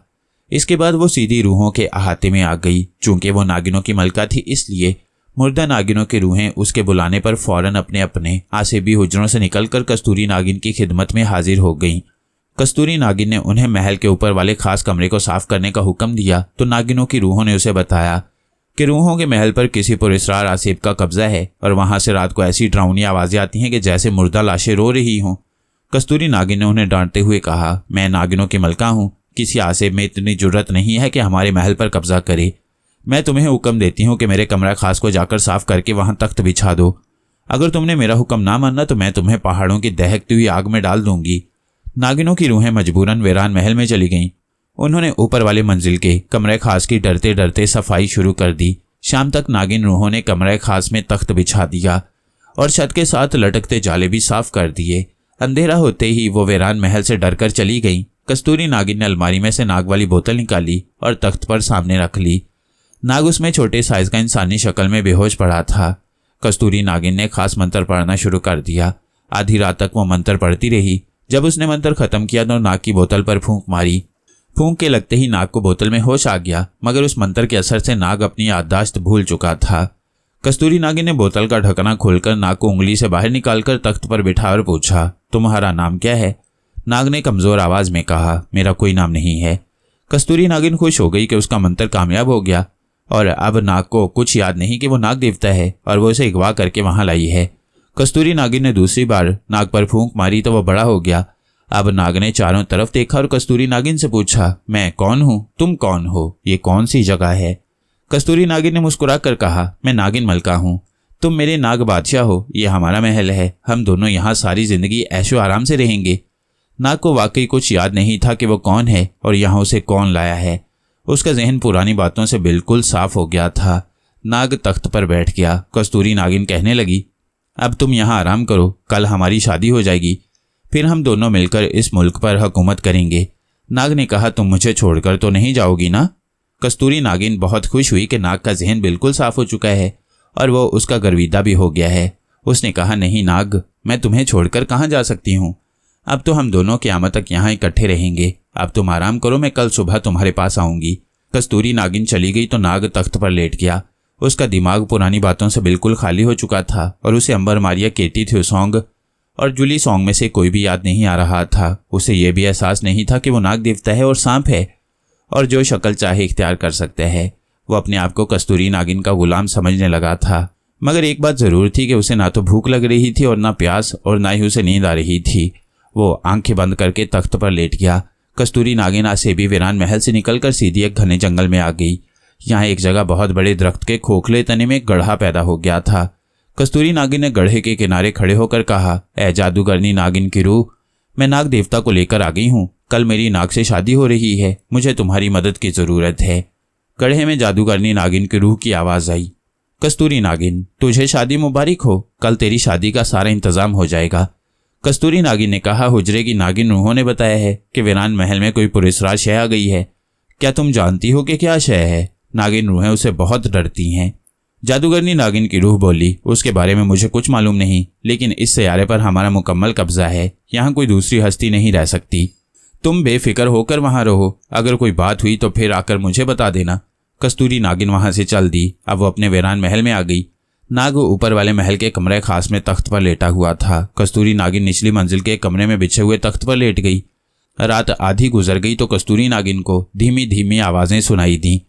इसके बाद वो सीधी रूहों के अहाते में आ गई। चूंकि वो नागिनों की मलका थी, इसलिए मुर्दा नागिनों की रूहें उसके बुलाने पर फौरन अपने अपने आसेबी हुजरों से निकलकर कस्तूरी नागिन की खिदमत में हाजिर हो गईं। कस्तूरी नागिन ने उन्हें महल के ऊपर वाले खास कमरे को साफ करने का हुक्म दिया तो नागिनों की रूहों ने उसे बताया कि रूहों के महल पर किसी पुरस्कार आसिफ का कब्जा है और वहां से रात को ऐसी डरावनी आवाजें आती हैं कि जैसे मुर्दा लाशें रो रही हों। कस्तूरी नागिन ने उन्हें डांटते हुए कहा, मैं नागिनों की मलका हूँ। किसी आसिफ में इतनी जुर्रत नहीं है कि हमारे महल पर कब्जा करे। मैं तुम्हें हुक्म देती हूँ कि मेरे कमरा खास को जाकर साफ करके वहां तख्त बिछा दो। अगर तुमने मेरा हुक्म ना माना तो मैं तुम्हें पहाड़ों की दहकती हुई आग में डाल दूंगी। नागिनों की रूहें मजबूरन वीरान महल में चली गईं। उन्होंने ऊपर वाले मंजिल के कमरे खास की डरते डरते सफाई शुरू कर दी। शाम तक नागिन रूहों ने कमरे खास में तख्त बिछा दिया और छत के साथ लटकते जाले भी साफ कर दिए। अंधेरा होते ही वो वीरान महल से डरकर चली गई। कस्तूरी नागिन ने अलमारी में से नाग वाली बोतल निकाली और तख्त पर सामने रख ली। नाग उसमें छोटे साइज का इंसानी शक्ल में बेहोश पड़ा था। कस्तूरी नागिन ने खास मंत्र पढ़ना शुरू कर दिया। आधी रात तक वो मंत्र पढ़ती रही। जब उसने मंत्र खत्म किया तो नाग की बोतल पर फूंक मारी। फूंक के लगते ही नाग को बोतल में होश आ गया, मगर उस मंत्र के असर से नाग अपनी याददाश्त भूल चुका था। कस्तूरी नागिन ने बोतल का ढकना खोलकर नाग को उंगली से बाहर निकालकर तख्त पर बिठा और पूछा, तुम्हारा नाम क्या है? नाग ने कमजोर आवाज में कहा, मेरा कोई नाम नहीं है। कस्तूरी नागिन खुश हो गई कि उसका मंत्र कामयाब हो गया और अब नाग को कुछ याद नहीं कि वो नाग देवता है और वो उसे अगवा करके वहां लाई है। कस्तूरी नागिन ने दूसरी बार नाग पर फूंक मारी तो वह बड़ा हो गया। अब नाग ने चारों तरफ देखा और कस्तूरी नागिन से पूछा, मैं कौन हूं? तुम कौन हो? ये कौन सी जगह है? कस्तूरी नागिन ने मुस्कुरा कर कहा, मैं नागिन मलका हूं। तुम मेरे नाग बादशाह हो। ये हमारा महल है। हम दोनों यहाँ सारी जिंदगी ऐशो आराम से रहेंगे। नाग को वाकई कुछ याद नहीं था कि वो कौन है और यहाँ उसे कौन लाया है। उसका जहन पुरानी बातों से बिल्कुल साफ हो गया था। नाग तख्त पर बैठ गया। कस्तूरी नागिन कहने लगी, अब तुम यहाँ आराम करो, कल हमारी शादी हो जाएगी, फिर हम दोनों मिलकर इस मुल्क पर हुकूमत करेंगे। नाग ने कहा, तुम मुझे छोड़कर तो नहीं जाओगी ना? कस्तूरी नागिन बहुत खुश हुई कि नाग का जहन बिल्कुल साफ हो चुका है और वो उसका गर्विदा भी हो गया है। उसने कहा, नहीं नाग, मैं तुम्हें छोड़कर कहाँ जा सकती हूँ। अब तो हम दोनों क़यामत तक यहाँ इकट्ठे रहेंगे। अब तुम आराम करो, मैं कल सुबह तुम्हारे पास आऊंगी। कस्तूरी नागिन चली गई तो नाग तख्त पर लेट गया। उसका दिमाग पुरानी बातों से बिल्कुल खाली हो चुका था और उसे अंबर मारिया, केटी थ्यूसोंग और जूली सॉन्ग में से कोई भी याद नहीं आ रहा था। उसे यह भी एहसास नहीं था कि वो नाग देवता है और सांप है और जो शक्ल चाहे इख्तियार कर सकता है। वो अपने आप को कस्तूरी नागिन का गुलाम समझने लगा था, मगर एक बात जरूर थी कि उसे ना तो भूख लग रही थी और ना प्यास और ना ही उसे नींद आ रही थी। वो आंखें बंद करके तख्त पर लेट गया। कस्तूरी नागिन आसेबी वीरान महल से निकलकर सीधी एक घने जंगल में आ गई। यहाँ एक जगह बहुत बड़े दरख्त के खोखले तने में गड्ढा पैदा हो गया था। कस्तूरी नागिन ने गड्ढे के किनारे खड़े होकर कहा, ऐ जादूगरनी नागिन की रूह, मैं नाग देवता को लेकर आ गई हूँ। कल मेरी नाग से शादी हो रही है। मुझे तुम्हारी मदद की जरूरत है। गड्ढे में जादूगरनी नागिन की रूह की आवाज आई, कस्तूरी नागिन, तुझे शादी मुबारक हो। कल तेरी शादी का सारा इंतजाम हो जाएगा। कस्तूरी नागिन ने कहा, हुजरे की नागिन रूहों ने बताया है कि वीरान महल में कोई पुरस्कार शय आ गई है। क्या तुम जानती हो कि क्या शय है? नागिन रूहें उसे बहुत डरती हैं। जादूगरनी नागिन की रूह बोली, उसके बारे में मुझे कुछ मालूम नहीं, लेकिन इस सैयारे पर हमारा मुकम्मल कब्जा है। यहाँ कोई दूसरी हस्ती नहीं रह सकती। तुम बेफिक्र होकर वहां रहो। अगर कोई बात हुई तो फिर आकर मुझे बता देना। कस्तूरी नागिन वहां से चल दी। अब वो अपने वीरान महल में आ गई। नाग ऊपर वाले महल के कमरे खास में तख्त पर लेटा हुआ था। कस्तूरी नागिन निचली मंजिल के कमरे में बिछे हुए तख्त पर लेट गई। रात आधी गुजर गई तो कस्तूरी नागिन को धीमी धीमी आवाजें सुनाई दी।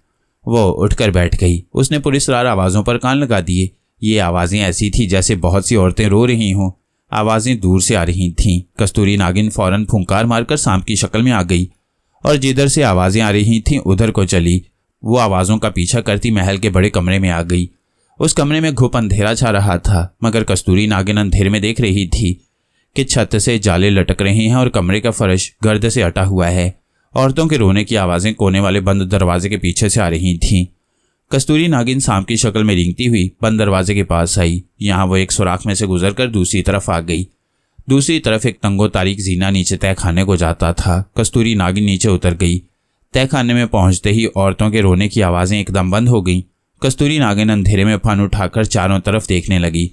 वो उठकर बैठ गई। उसने पुरस्कार आवाज़ों पर कान लगा दिए। ये आवाज़ें ऐसी थी जैसे बहुत सी औरतें रो रही हों। आवाज़ें दूर से आ रही थीं। कस्तूरी नागिन फौरन फुंकार मारकर सांप की शक्ल में आ गई और जिधर से आवाज़ें आ रही थीं उधर को चली। वो आवाज़ों का पीछा करती महल के बड़े कमरे में आ गई। उस कमरे में घुप अंधेरा छा रहा था, मगर कस्तूरी नागिन अंधेरे में देख रही थी कि छत से जाले लटक रहे हैं और कमरे का फर्श गर्द से अटा हुआ है। औरतों के रोने की आवाज़ें कोने वाले बंद दरवाजे के पीछे से आ रही थीं। कस्तूरी नागिन सांप की शक्ल में रेंगती हुई बंद दरवाजे के पास आई। यहाँ वो एक सुराख में से गुजरकर दूसरी तरफ आ गई। दूसरी तरफ एक तंगो तारीख जीना नीचे तहखाने को जाता था। कस्तूरी नागिन नीचे उतर गई। तहखाने में पहुंचते ही औरतों के रोने की आवाज़ें एकदम बंद हो गईं। कस्तूरी नागिन अंधेरे में फन उठाकर चारों तरफ देखने लगी।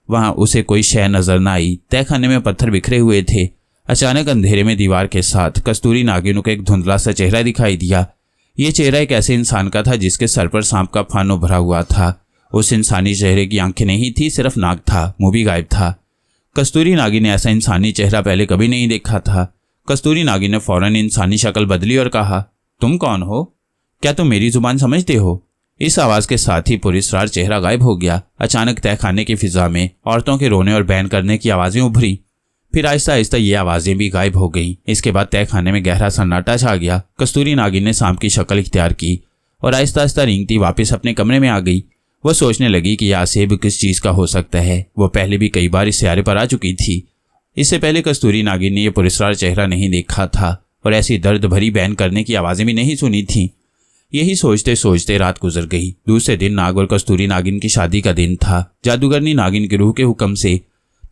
वहां उसे कोई शय नजर न आई। तहखाने में पत्थर बिखरे हुए थे। अचानक अंधेरे में दीवार के साथ कस्तूरी नागिन को एक धुंधला सा चेहरा दिखाई दिया। ये चेहरा एक ऐसे इंसान का था जिसके सर पर सांप का फन उभरा हुआ था। उस इंसानी चेहरे की आंखें नहीं थी, सिर्फ नाक था, मुंह भी गायब था। कस्तूरी नागिन ने ऐसा इंसानी चेहरा पहले कभी नहीं देखा था। कस्तूरी नागिन ने फौरन इंसानी शक्ल बदली और कहा, तुम कौन हो? क्या तुम मेरी जुबान समझते हो? इस आवाज के साथ ही पुरस्कार चेहरा गायब हो गया। अचानक तहखाने की फिजा में औरतों के रोने और बैन करने की आवाजें उभरी। फिर आहिस्ता आहिस्ता ये आवाजें भी गायब हो गईं। इसके बाद तहखाने में गहरा सन्नाटा छा गया। कस्तूरी नागिन ने सांप की शक्ल इख्तियार की और आहिस्ता आहिस्ता रेंगती वापस अपने कमरे में आ गई। वो सोचने लगी कि यह आसेब किस चीज का हो सकता है। वो पहले भी कई बार इस सियारे पर आ चुकी थी। इससे पहले कस्तूरी नागिन ने यह पुरस्कार चेहरा नहीं देखा था और ऐसी दर्द भरी बैन करने की आवाजें भी नहीं सुनी थी। यही सोचते सोचते रात गुजर गई। दूसरे दिन नाग और कस्तूरी नागिन की शादी का दिन था। जादूगरनी नागिन की रूह के हुक्म से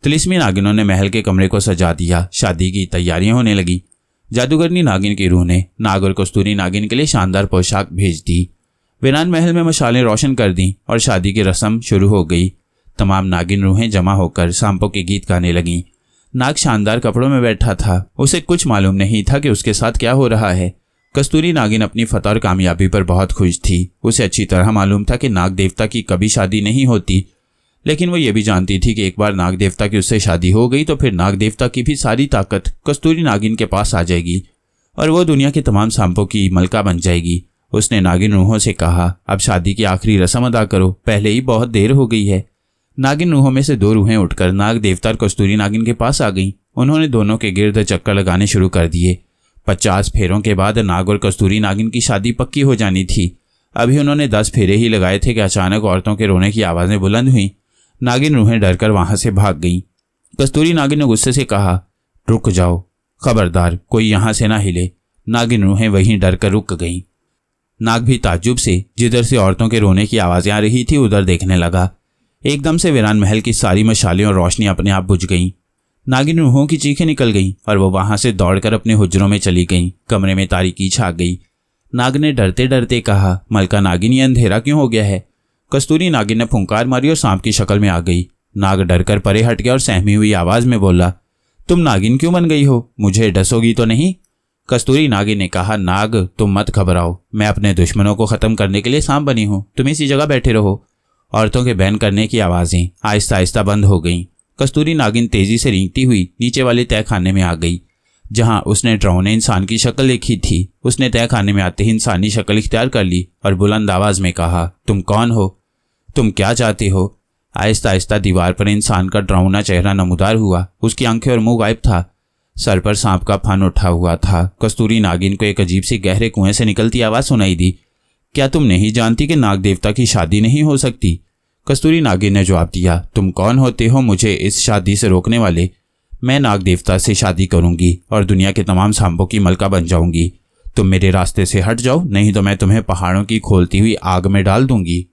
तिलिस्मी नागिनों ने महल के कमरे को सजा दिया। शादी की तैयारियां होने लगी। जादूगरनी नागिन की रूह ने नाग और कस्तूरी नागिन के लिए शानदार पोशाक भेज दी। वीरान महल में मशालें रोशन कर दी और शादी की रस्म शुरू हो गई। तमाम नागिन रूहें जमा होकर सांपों के गीत गाने लगीं। नाग शानदार कपड़ों में बैठा था। उसे कुछ मालूम नहीं था कि उसके साथ क्या हो रहा है। कस्तूरी नागिन अपनी फतह और कामयाबी पर बहुत खुश थी। उसे अच्छी तरह मालूम था कि नाग देवता की कभी शादी नहीं होती, लेकिन वो ये भी जानती थी कि एक बार नाग देवता की उससे शादी हो गई तो फिर नाग देवता की भी सारी ताकत कस्तूरी नागिन के पास आ जाएगी और वो दुनिया के तमाम सांपों की मलका बन जाएगी। उसने नागिन रूहों से कहा, अब शादी की आखिरी रस्म अदा करो, पहले ही बहुत देर हो गई है। नागिन रूहों में से 2 रूहें उठकर नाग देवता और कस्तूरी नागिन के पास आ गईं। उन्होंने दोनों के गिर्द चक्कर लगाने शुरू कर दिए। 50 फेरों के बाद नाग और कस्तूरी नागिन की शादी पक्की हो जानी थी। अभी उन्होंने 10 फेरे ही लगाए थे कि अचानक औरतों के रोने की आवाज़ें बुलंद हुईं। नागिन रूहें डरकर वहां से भाग गईं। कस्तूरी नागिन ने गुस्से से कहा, रुक जाओ, खबरदार कोई यहां से ना हिले। नागिन रूहें वहीं डरकर रुक गईं। नाग भी ताज्जुब से जिधर से औरतों के रोने की आवाज़ें आ रही थी उधर देखने लगा। एकदम से वीरान महल की सारी मशालें और रोशनी अपने आप बुझ गईं। नागिन रूहों की चीखें निकल गईं और वो वहां से दौड़कर अपने हुजरों में चली गईं। कमरे में तारीकी छा गई। नाग ने डरते डरते कहा, मलका नागिन, ये अंधेरा क्यों हो गया है? कस्तूरी नागिन ने फुंकार मारी और सांप की शक्ल में आ गई। नाग डरकर परे हट गया और सहमी हुई आवाज में बोला, तुम नागिन क्यों बन गई हो? मुझे डसोगी तो नहीं? कस्तूरी नागिन ने कहा, नाग तुम मत घबराओ, मैं अपने दुश्मनों को खत्म करने के लिए सांप बनी हूं। तुम इसी जगह बैठे रहो। औरतों के बैन करने की आवाजें आहिस्ता आहिस्ता बंद हो गईं। कस्तूरी नागिन तेजी से रेंगती हुई नीचे वाले तहखाने में आ गई जहां उसने ड्रौने इंसान की शक्ल देखी थी। उसने तहखाने में आते ही इंसानी शक्ल इख्तियार कर ली और बुलंद आवाज में कहा, तुम कौन हो? तुम क्या चाहते हो? आहिस्ता आहिस्ता दीवार पर इंसान का डरावना चेहरा नमूदार हुआ। उसकी आंखें और मुंह गायब था। सर पर सांप का फन उठा हुआ था। कस्तूरी नागिन को एक अजीब सी गहरे कुएं से निकलती आवाज सुनाई दी, क्या तुम नहीं जानती कि नाग देवता की शादी नहीं हो सकती? कस्तूरी नागिन ने जवाब दिया, तुम कौन होते हो मुझे इस शादी से रोकने वाले? मैं नाग देवता से शादी करूंगी और दुनिया के तमाम सांपों की मलका बन जाऊंगी। तुम मेरे रास्ते से हट जाओ, नहीं तो मैं तुम्हें पहाड़ों की खोलती हुई आग में डाल दूंगी।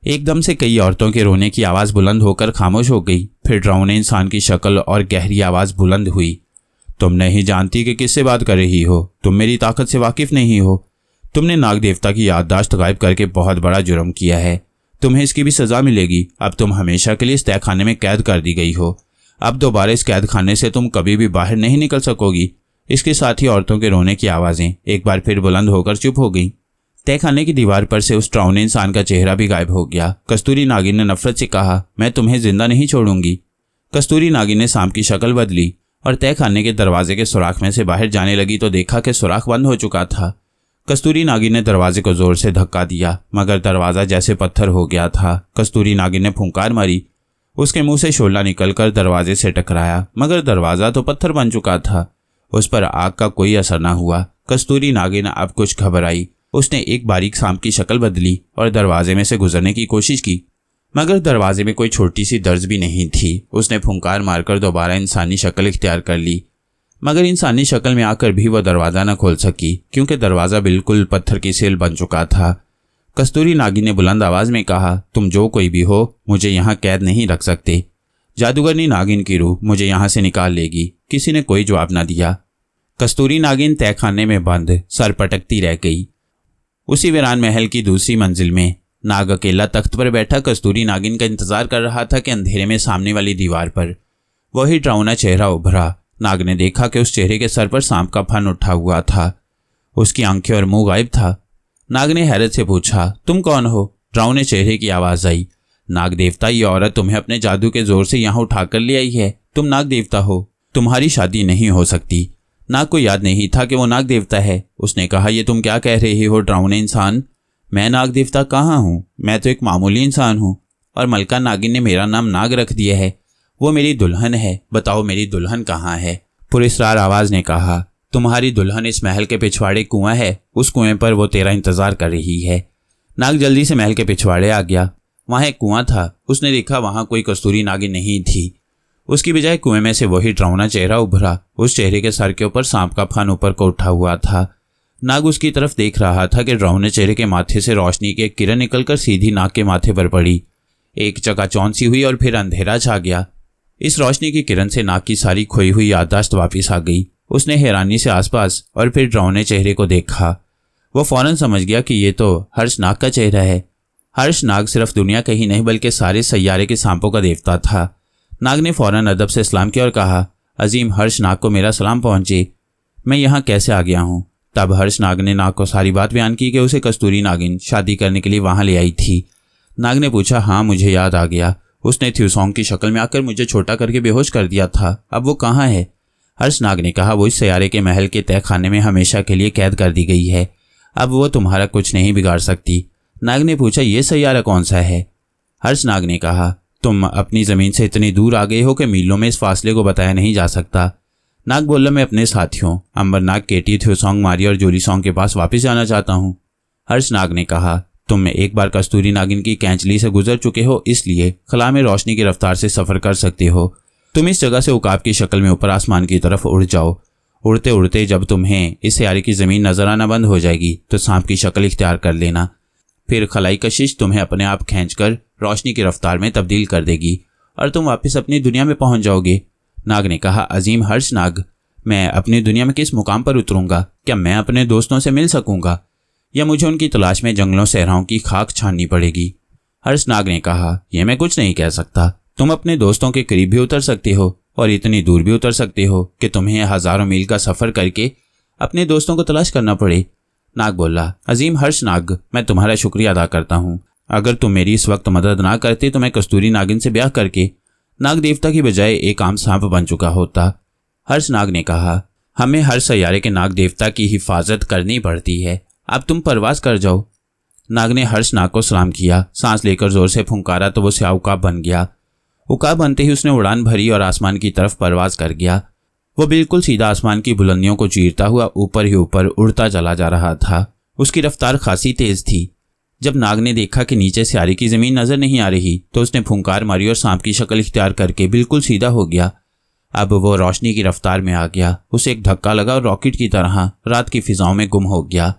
एकदम से कई औरतों के रोने की आवाज बुलंद होकर खामोश हो गई। फिर डरावने इंसान की शक्ल और गहरी आवाज बुलंद हुई, तुम नहीं जानती कि किससे बात कर रही हो। तुम मेरी ताकत से वाकिफ नहीं हो। तुमने नाग देवता की याददाश्त गायब करके बहुत बड़ा जुर्म किया है। तुम्हें इसकी भी सजा मिलेगी। अब तुम हमेशा के लिए इस तहखाने में कैद कर दी गई हो। अब दोबारा इस कैद खाने से तुम कभी भी बाहर नहीं निकल सकोगी। इसके साथ ही औरतों के रोने की आवाजें एक बार फिर बुलंद होकर चुप हो गईं। तहखाने की दीवार पर से उस डरावने इंसान का चेहरा भी गायब हो गया। कस्तूरी नागिन ने नफरत से कहा, मैं तुम्हें जिंदा नहीं छोड़ूंगी। कस्तूरी नागिन ने सांप की शक्ल बदली और तहखाने के दरवाजे के सुराख में से बाहर जाने लगी तो देखा कि सुराख बंद हो चुका था। कस्तूरी नागिन ने दरवाजे को जोर से धक्का दिया मगर दरवाजा जैसे पत्थर हो गया था। कस्तूरी नागिन ने फुंकार मारी, उसके मुंह से शोला निकलकर दरवाजे से टकराया मगर दरवाजा तो पत्थर बन चुका था। उस पर आग का कोई असर न हुआ। कस्तूरी नागिन अब कुछ घबराई। उसने एक बारीक सांप की शक्ल बदली और दरवाजे में से गुजरने की कोशिश की मगर दरवाजे में कोई छोटी सी दर्ज भी नहीं थी। उसने फुंकार मारकर दोबारा इंसानी शक्ल इख्तियार कर ली मगर इंसानी शक्ल में आकर भी वह दरवाज़ा न खोल सकी क्योंकि दरवाज़ा बिल्कुल पत्थर की सील बन चुका था। कस्तूरी नागिन ने बुलंद आवाज़ में कहा, तुम जो कोई भी हो मुझे यहाँ कैद नहीं रख सकते। जादूगरनी नागिन की रूह मुझे यहाँ से निकाल लेगी। किसी ने कोई जवाब न दिया। कस्तूरी नागिन तहखाने में बंद सर पटकती रह गई। उसी वीरान महल की दूसरी मंजिल में नाग अकेला तख्त पर बैठा कस्तूरी नागिन का इंतजार कर रहा था कि अंधेरे में सामने वाली दीवार पर वही डरावना चेहरा उभरा। नाग ने देखा कि उस चेहरे के सर पर सांप का फन उठा हुआ था। उसकी आंखें और मुंह गायब था। नाग ने हैरत से पूछा, तुम कौन हो? डरावने चेहरे की आवाज आई, नाग देवता, ये औरत तुम्हें अपने जादू के जोर से यहाँ उठाकर ले आई है। तुम नाग देवता हो, तुम्हारी शादी नहीं हो सकती। नाग को याद नहीं था कि वो नाग देवता है। उसने कहा, ये तुम क्या कह रहे हो डरावने इंसान? मैं नाग देवता कहाँ हूँ? मैं तो एक मामूली इंसान हूँ और मलका नागिन ने मेरा नाम नाग रख दिया है। वो मेरी दुल्हन है। बताओ मेरी दुल्हन कहाँ है? पुरस्कार आवाज ने कहा, तुम्हारी दुल्हन इस महल के पिछवाड़े कुआं है, उस कुएं पर वो तेरा इंतजार कर रही है। नाग जल्दी से महल के पिछवाड़े आ गया। वहां एक कुआं था। उसने देखा वहां कोई कस्तूरी नागिन नहीं थी। उसकी बजाय कुएं में से वही डरावना चेहरा उभरा। उस चेहरे के सर के ऊपर सांप का फन ऊपर को उठा हुआ था। नाग उसकी तरफ देख रहा था कि डरावने चेहरे के माथे से रोशनी की एक किरण निकलकर सीधी नाग के माथे पर पड़ी। एक चकाचौंध सी हुई और फिर अंधेरा छा गया। इस रोशनी की किरण से नाग की सारी खोई हुई याददाश्त वापिस आ गई। उसने हैरानी से आसपास और फिर डरावने चेहरे को देखा। वो फौरन समझ गया कि ये तो हर्ष नाग का चेहरा है। हर्ष नाग सिर्फ दुनिया का ही नहीं बल्कि सारे सैयारे के सांपों का देवता था। नाग ने फौरन अदब से सलाम किया और कहा, अजीम हर्ष नाग को मेरा सलाम पहुंचे। मैं यहाँ कैसे आ गया हूँ? तब हर्ष नाग ने नाग को सारी बात बयान की कि उसे कस्तूरी नागिन शादी करने के लिए वहां ले आई थी। नाग ने पूछा, हाँ मुझे याद आ गया। उसने थ्यूसोंग की शक्ल में आकर मुझे छोटा करके बेहोश कर दिया था। अब वो कहाँ है? हर्ष नाग ने कहा, वो इस सैयारे के महल के तहखाने में हमेशा के लिए कैद कर दी गई है। अब वो तुम्हारा कुछ नहीं बिगाड़ सकती। नाग ने पूछा, ये सैयारा कौन सा है? हर्ष नाग ने कहा, तुम अपनी ज़मीन से इतनी दूर आ गए हो कि मीलों में इस फासले को बताया नहीं जा सकता। नाग बोला, मैं अपने साथियों अंबरनाग, केटी, थ्यूसोंग, मारी और जोलीसोंग के पास वापस जाना चाहता हूँ। हर्ष नाग ने कहा, तुम एक बार कस्तूरी नागिन की कैंचली से गुजर चुके हो, इसलिए खला में रोशनी की रफ्तार से सफ़र कर सकते हो। तुम इस जगह से उकाब की शक्ल में ऊपर आसमान की तरफ उड़ जाओ। उड़ते उड़ते जब तुम्हें इस सैयारे की ज़मीन नजर आना बंद हो जाएगी तो सांप की शक्ल इख्तियार कर लेना। फिर खलाई कशिश तुम्हें अपने आप खींचकर रोशनी की रफ्तार में तब्दील कर देगी और तुम वापस अपनी दुनिया में पहुंच जाओगे। नाग ने कहा, अजीम हर्ष नाग, मैं अपनी दुनिया में किस मुकाम पर उतरूंगा? क्या मैं अपने दोस्तों से मिल सकूंगा या मुझे उनकी तलाश में जंगलों सहराओं की खाक छाननी पड़ेगी? हर्ष नाग ने कहा, यह मैं कुछ नहीं कह सकता। तुम अपने दोस्तों के करीब भी उतर सकते हो और इतनी दूर भी उतर सकते हो कि तुम्हें हजारों मील का सफ़र करके अपने दोस्तों को तलाश करना पड़े। नाग बोला, अजीम हर्ष नाग, मैं तुम्हारा शुक्रिया अदा करता हूँ। अगर तुम मेरी इस वक्त मदद ना करते तो मैं कस्तूरी नागिन से ब्याह करके नाग देवता की बजाय एक आम सांप बन चुका होता। हर्ष नाग ने कहा, हमें हर सैयारे के नाग देवता की हिफाजत करनी पड़ती है। अब तुम परवाज कर जाओ। नाग ने हर्ष नाग को सलाम किया। सांस लेकर जोर से फुंकारा तो वो स्याह उकाब बन गया। उकाब बनते ही उसने उड़ान भरी और आसमान की तरफ परवाज कर गया। वो बिल्कुल सीधा आसमान की बुलंदियों को चीरता हुआ ऊपर ही ऊपर उड़ता चला जा रहा था। उसकी रफ्तार खासी तेज थी। जब नाग ने देखा कि नीचे सैयारे की जमीन नजर नहीं आ रही तो उसने फुंकार मारी और सांप की शक्ल इख्तियार करके बिल्कुल सीधा हो गया। अब वो रोशनी की रफ्तार में आ गया। उसे एक धक्का लगा और रॉकेट की तरह रात की फिजाओं में गुम हो गया।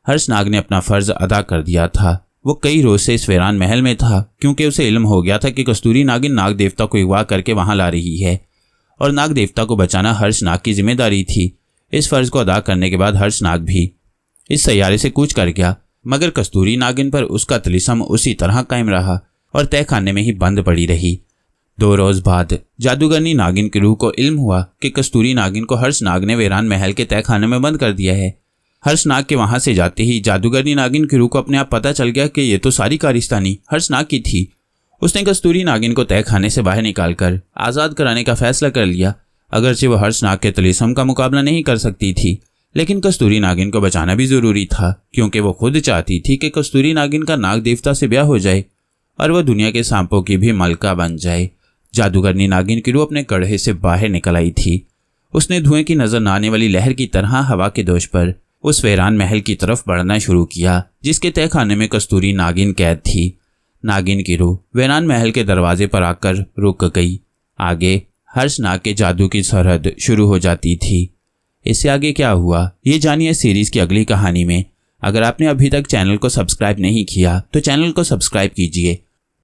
हर्ष नाग ने अपना फर्ज अदा कर दिया था। वो कई रोज से इस वीरान महल में था क्योंकि उसे इल्म हो गया था कि कस्तूरी नागिन नाग देवता को अगवा करके वहां ला रही है और नाग देवता को बचाना हर्ष नाग की जिम्मेदारी थी। इस फर्ज को अदा करने के बाद हर्ष नाग भी इस सैयारे से कूच कर गया, मगर कस्तूरी नागिन पर उसका तिलिस्म उसी तरह कायम रहा और तहखाने में ही बंद पड़ी रही। 2 रोज बाद जादूगरनी नागिन की रूह को इल्म हुआ कि कस्तूरी नागिन को हर्ष नाग ने वीरान महल के तहखाने में बंद कर दिया है। हर्षनाग के वहां से जाते ही जादूगरनी नागिन की रूह को अपने आप पता चल गया कि ये तो सारी कारिस्तानी हर्षनाग की थी। उसने कस्तूरी नागिन को तय खाने से बाहर निकालकर आज़ाद कराने का फैसला कर लिया। अगरचे वह हर्षनाग के तिलिस्म का मुकाबला नहीं कर सकती थी, लेकिन कस्तूरी नागिन को बचाना भी जरूरी था, क्योंकि वो खुद चाहती थी कि कस्तूरी नागिन का नाग देवता से ब्याह हो जाए और वह दुनिया के सांपों की भी मलका बन जाए। जादूगरनी नागिन की रूह अपने कड़हे से बाहर निकल आई थी। उसने धुएं की नजर न आने वाली लहर की तरह हवा के दोष पर उस वीरान महल की तरफ बढ़ना शुरू किया, जिसके तय खाने में कस्तूरी नागिन कैद थी। नागिन की रूह वीरान महल के दरवाजे पर आकर रुक गई। आगे हर्षनाग के जादू की सरहद शुरू हो जाती थी। इससे आगे क्या हुआ, ये जानिए सीरीज की अगली कहानी में। अगर आपने अभी तक चैनल को सब्सक्राइब नहीं किया तो चैनल को सब्सक्राइब कीजिए